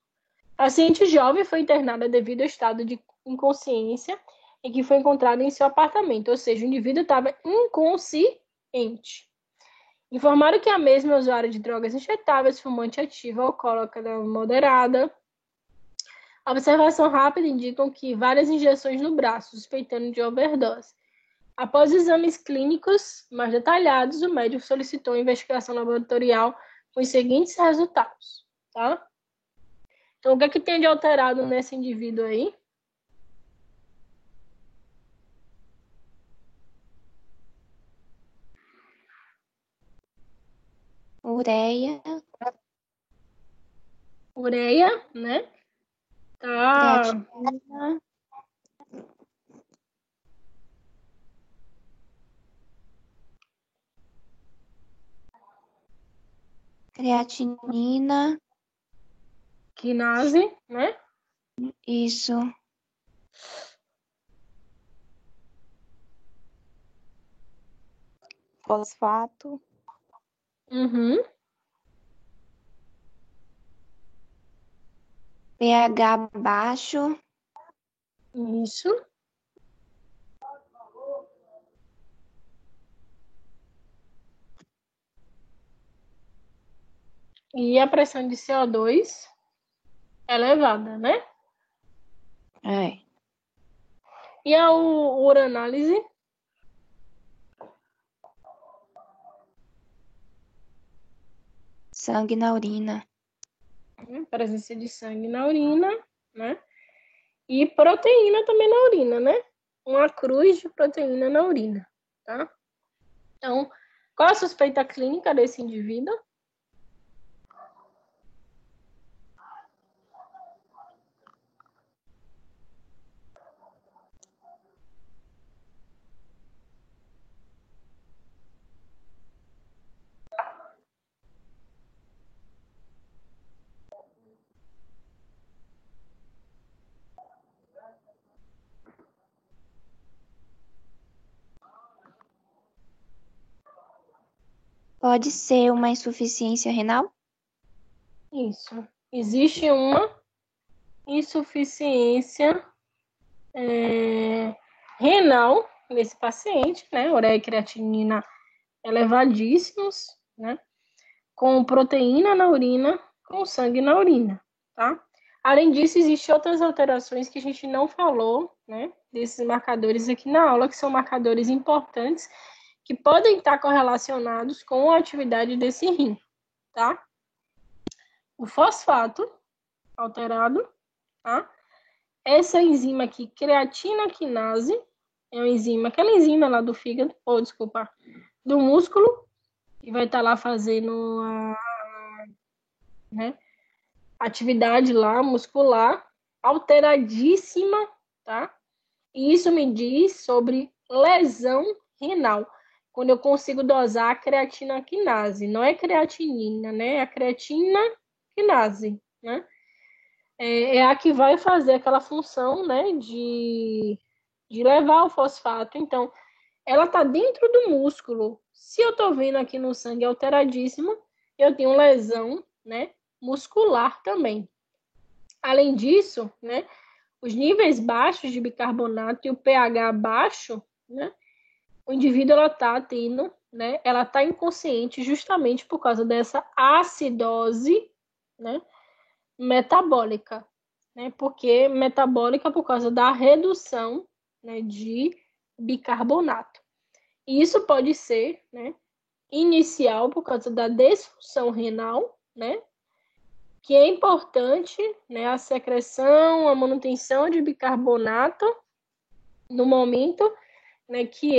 Paciente jovem foi internada devido ao estado de inconsciência em que foi encontrado em seu apartamento, ou seja, o indivíduo estava inconsciente. Informaram que a mesma é usuária de drogas injetáveis, fumante ativa, alcoólatra moderada. A observação rápida indicam que várias injeções no braço, suspeitando de overdose. Após exames clínicos mais detalhados, o médico solicitou investigação laboratorial com os seguintes resultados, tá? Então, o que é que tem de alterado nesse indivíduo aí? Ureia, Ureia, né? Tá. creatina, creatinina, quinase, né? Isso. Fosfato. Uhum. pH baixo. Isso. E a pressão de CO2 elevada, né? É. E a uranálise? Sangue na urina. Presença de sangue na urina, né? E proteína também na urina, né? Uma cruz de proteína na urina, tá? Então, qual a suspeita clínica desse indivíduo? Pode ser uma insuficiência renal? Isso. Existe uma insuficiência renal nesse paciente, né? Ureia e creatinina elevadíssimos, né? Com proteína na urina, com sangue na urina, tá? Além disso, existem outras alterações que a gente não falou, né? Desses marcadores aqui na aula, que são marcadores importantes, que podem estar correlacionados com a atividade desse rim, tá? O fosfato alterado, tá? Essa enzima aqui, creatina quinase, é uma enzima, aquela enzima lá do fígado, ou desculpa, do músculo, que vai estar lá fazendo a, né, atividade lá muscular alteradíssima, tá? E isso me diz sobre lesão renal, quando eu consigo dosar a creatina quinase, não é creatinina, né? É a creatina quinase, né? É a que vai fazer aquela função, né, de levar o fosfato. Então, ela está dentro do músculo. Se eu estou vendo aqui no sangue alteradíssimo, eu tenho lesão, né, muscular também. Além disso, né, os níveis baixos de bicarbonato e o pH baixo, né, o indivíduo ela está tendo, né, ela está inconsciente justamente por causa dessa acidose, né, metabólica, né, porque metabólica por causa da redução, né, de bicarbonato. E isso pode ser, né, inicial por causa da disfunção renal, né, que é importante, né, a secreção, a manutenção de bicarbonato no momento, né, que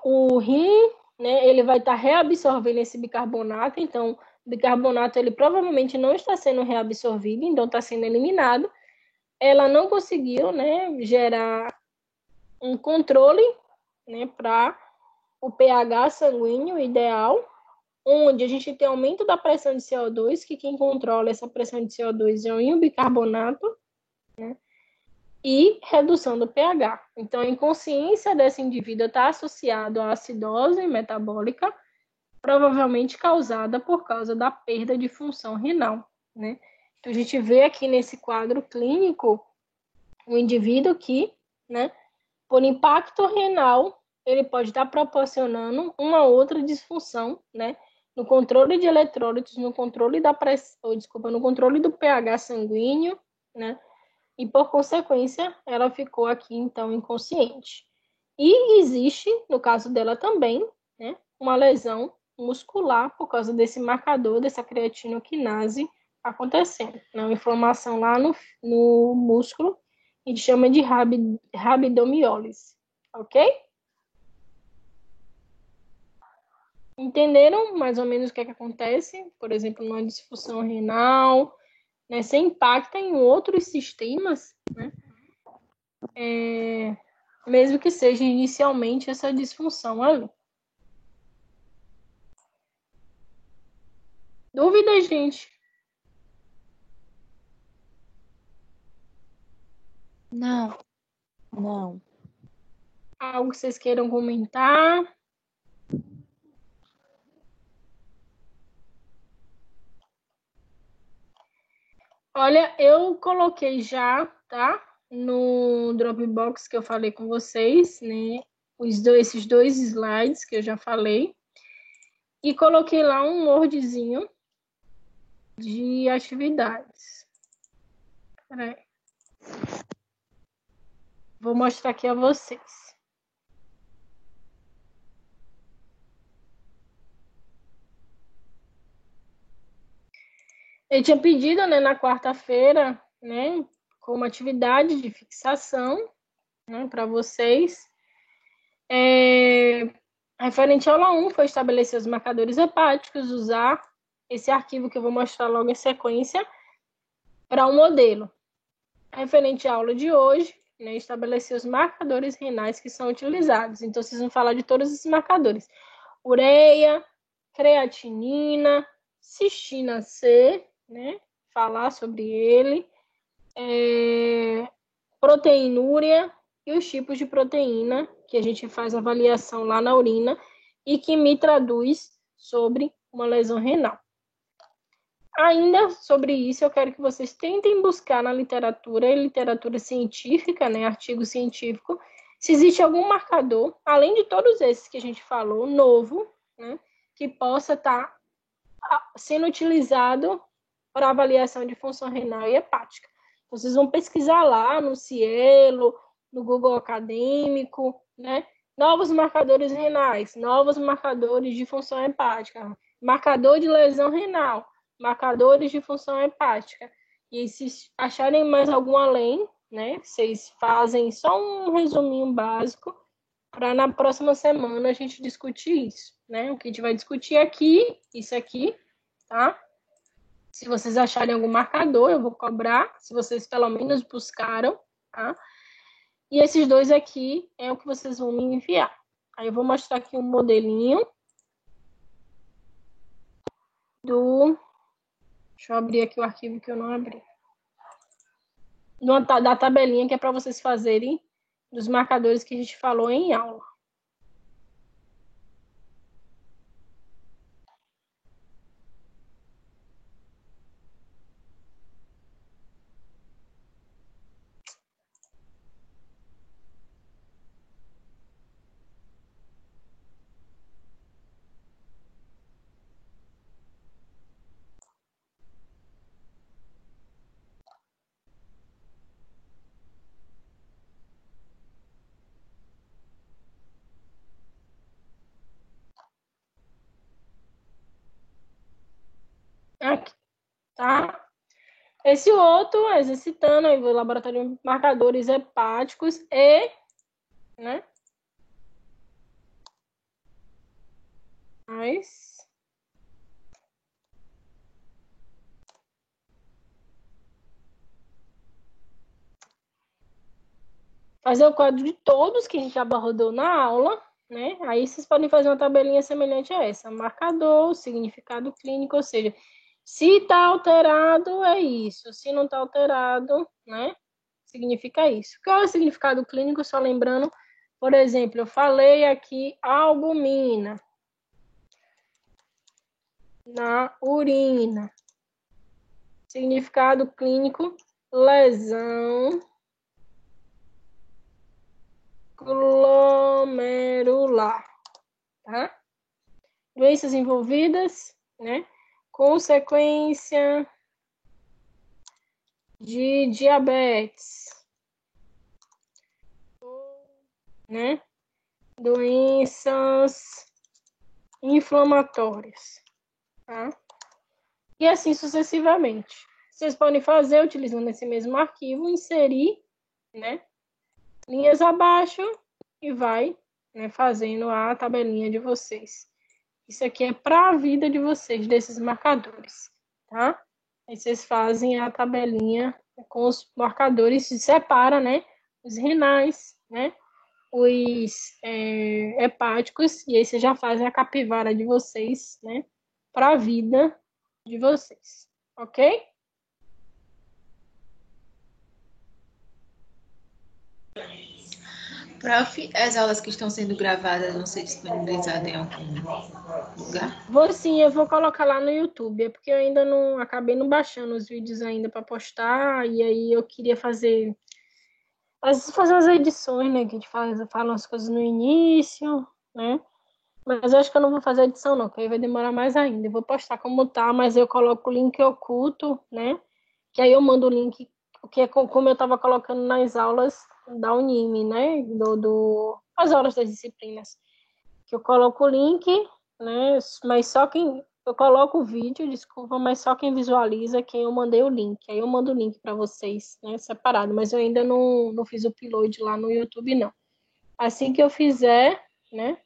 o rim, né, ele vai estar reabsorvendo esse bicarbonato, então o bicarbonato ele provavelmente não está sendo reabsorvido, então está sendo eliminado. Ela não conseguiu, né, gerar um controle, né, para o pH sanguíneo ideal, onde a gente tem aumento da pressão de CO2, que quem controla essa pressão de CO2 é o bicarbonato, né, e redução do pH. Então, a inconsciência desse indivíduo está associado à acidose metabólica, provavelmente causada por causa da perda de função renal, né? Então, a gente vê aqui nesse quadro clínico um indivíduo que, né, por impacto renal, ele pode estar proporcionando uma outra disfunção, né, no controle de eletrólitos, no controle da pressão, no controle do pH sanguíneo, né, e por consequência, ela ficou aqui então inconsciente. E existe, no caso dela também, né, uma lesão muscular por causa desse marcador, dessa creatinoquinase acontecendo, né, uma inflamação lá no músculo, a gente chama de rabidomiólise, ok? Entenderam mais ou menos o que é que acontece? Por exemplo, numa disfunção renal, né, se impacta em outros sistemas, né? Mesmo que seja inicialmente essa disfunção ali. Dúvidas, gente? Não. Não. Algo que vocês queiram comentar? Olha, eu coloquei já, tá? No Dropbox que eu falei com vocês, né? Esses dois slides que eu já falei. E coloquei lá um Wordzinho de atividades. Peraí. Vou mostrar aqui a vocês. Eu tinha pedido, né, na quarta-feira, né, como atividade de fixação, né, para vocês. Referente à aula 1, foi estabelecer os marcadores hepáticos, usar esse arquivo que eu vou mostrar logo em sequência para um modelo. Referente à aula de hoje, né, estabelecer os marcadores renais que são utilizados. Então, vocês vão falar de todos esses marcadores. Ureia, creatinina, cistina C, né, falar sobre ele, proteinúria e os tipos de proteína que a gente faz avaliação lá na urina e que me traduz sobre uma lesão renal. Ainda sobre isso, eu quero que vocês tentem buscar na literatura científica, né, artigo científico, se existe algum marcador, além de todos esses que a gente falou, novo, né, que possa estar sendo utilizado para avaliação de função renal e hepática. Vocês vão pesquisar lá no Cielo, no Google Acadêmico, né? Novos marcadores renais, novos marcadores de função hepática, marcador de lesão renal, marcadores de função hepática. E se acharem mais algum além, né? Vocês fazem só um resuminho básico para na próxima semana a gente discutir isso, né? O que a gente vai discutir aqui, isso aqui, tá? Se vocês acharem algum marcador, eu vou cobrar, se vocês pelo menos buscaram, tá? E esses dois aqui é o que vocês vão me enviar. Aí eu vou mostrar aqui um modelinho do... Deixa eu abrir aqui o arquivo que eu não abri. Da tabelinha que é para vocês fazerem dos marcadores que a gente falou em aula. Aqui, tá? Esse outro, exercitando aí, o laboratório de marcadores hepáticos e, né? Mas... fazer o quadro de todos que a gente abordou na aula, né? Aí vocês podem fazer uma tabelinha semelhante a essa. Marcador, significado clínico, ou seja, se está alterado, é isso. Se não está alterado, né? Significa isso. Qual é o significado clínico? Só lembrando, por exemplo, eu falei aqui albumina na urina. Significado clínico, lesão glomerular, tá? Doenças envolvidas, né? Consequência de diabetes, né? Doenças inflamatórias, tá? E assim sucessivamente. Vocês podem fazer utilizando esse mesmo arquivo, inserir, né? Linhas abaixo e vai, né, fazendo a tabelinha de vocês. Isso aqui é para a vida de vocês, desses marcadores, tá? Aí vocês fazem a tabelinha com os marcadores, se separa, né? Os renais, né? Os hepáticos, e aí vocês já fazem a capivara de vocês, né? Para a vida de vocês, ok? Prof, as aulas que estão sendo gravadas vão ser disponibilizadas em algum lugar? Vou sim, eu vou colocar lá no YouTube, é porque eu ainda não acabei não baixando os vídeos ainda para postar, e aí eu queria fazer as edições, né, que a gente fala as coisas no início, né? Mas eu acho que eu não vou fazer edição não, porque aí vai demorar mais ainda. Eu vou postar como tá, mas eu coloco o link oculto, né? Que aí eu mando o link, que é como eu estava colocando nas aulas da Unime, né? As aulas das disciplinas. Que eu coloco o link, né? Mas só quem. Eu coloco o vídeo, desculpa, mas só quem visualiza quem eu mandei o link. Aí eu mando o link para vocês, né? Separado. Mas eu ainda não fiz o upload lá no YouTube, não. Assim que eu fizer, né?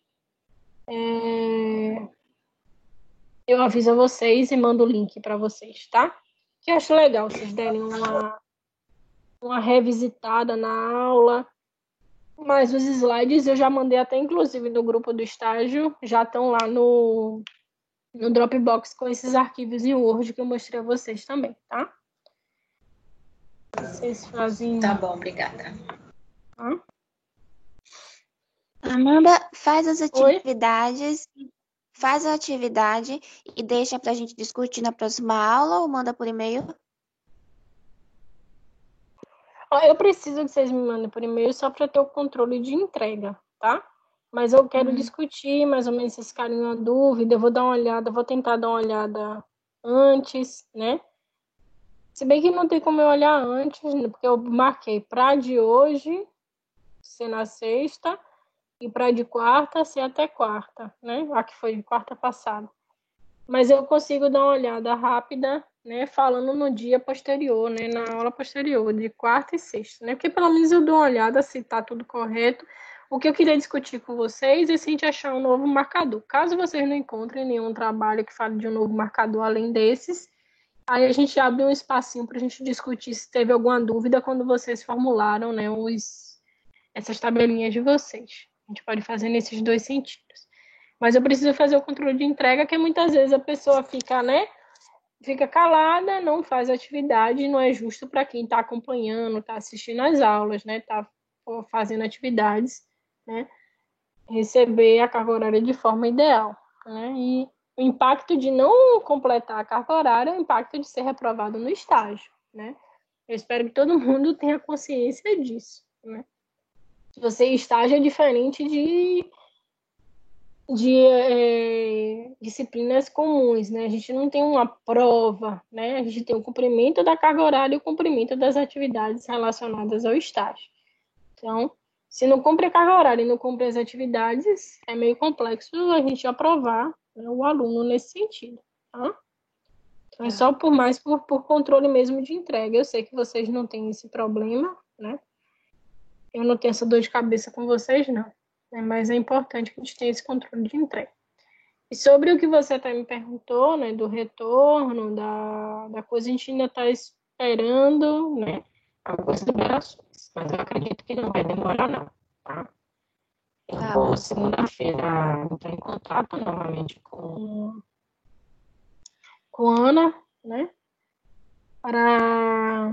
Eu aviso a vocês e mando o link para vocês, tá? Que eu acho legal vocês derem uma revisitada na aula. Mas os slides eu já mandei até, inclusive, no grupo do estágio. Já estão lá no Dropbox com esses arquivos em Word que eu mostrei a vocês também, tá? Vocês fazem... Tá bom, obrigada. Hã? Amanda, faz as Oi? atividades, faz a atividade e deixa pra gente discutir na próxima aula ou manda por e-mail? Ó, eu preciso que vocês me mandem por e-mail só para ter o controle de entrega, tá? Mas eu quero discutir, mais ou menos, se vocês ficarem na dúvida, eu vou dar uma olhada, vou tentar dar uma olhada antes, né? Se bem que não tem como eu olhar antes, né? Porque eu marquei para de hoje ser na sexta e para de quarta ser até quarta, né? A que foi quarta passada. Mas eu consigo dar uma olhada rápida, né? Falando no dia posterior, né? Na aula posterior, de quarta e sexta, né? Porque pelo menos eu dou uma olhada se tá tudo correto. O que eu queria discutir com vocês é se a gente achar um novo marcador. Caso vocês não encontrem nenhum trabalho que fale de um novo marcador além desses, aí a gente abre um espacinho para a gente discutir se teve alguma dúvida quando vocês formularam, né, essas tabelinhas de vocês. A gente pode fazer nesses dois sentidos. Mas eu preciso fazer o controle de entrega, que muitas vezes a pessoa fica, né, fica calada, não faz atividade, não é justo para quem está acompanhando, está assistindo às aulas, né, está fazendo atividades, né, receber a carga horária de forma ideal, né, e o impacto de não completar a carga horária é o impacto de ser reprovado no estágio, né. Eu espero que todo mundo tenha consciência disso, né. Se você estágio é diferente de disciplinas comuns, né? A gente não tem uma prova, né? A gente tem o cumprimento da carga horária e o cumprimento das atividades relacionadas ao estágio. Então, se não cumpre a carga horária e não cumpre as atividades, é meio complexo a gente aprovar, né, o aluno nesse sentido, tá? Então, é só por controle mesmo de entrega. Eu sei que vocês não têm esse problema, né? Eu não tenho essa dor de cabeça com vocês, não. Mas é importante que a gente tenha esse controle de entrega. E sobre o que você até me perguntou, né, do retorno, da coisa, a gente ainda está esperando, né, algumas liberações, mas eu acredito que não vai demorar, não, tá? Eu vou, segunda-feira, entrar em contato novamente com a Ana, né, para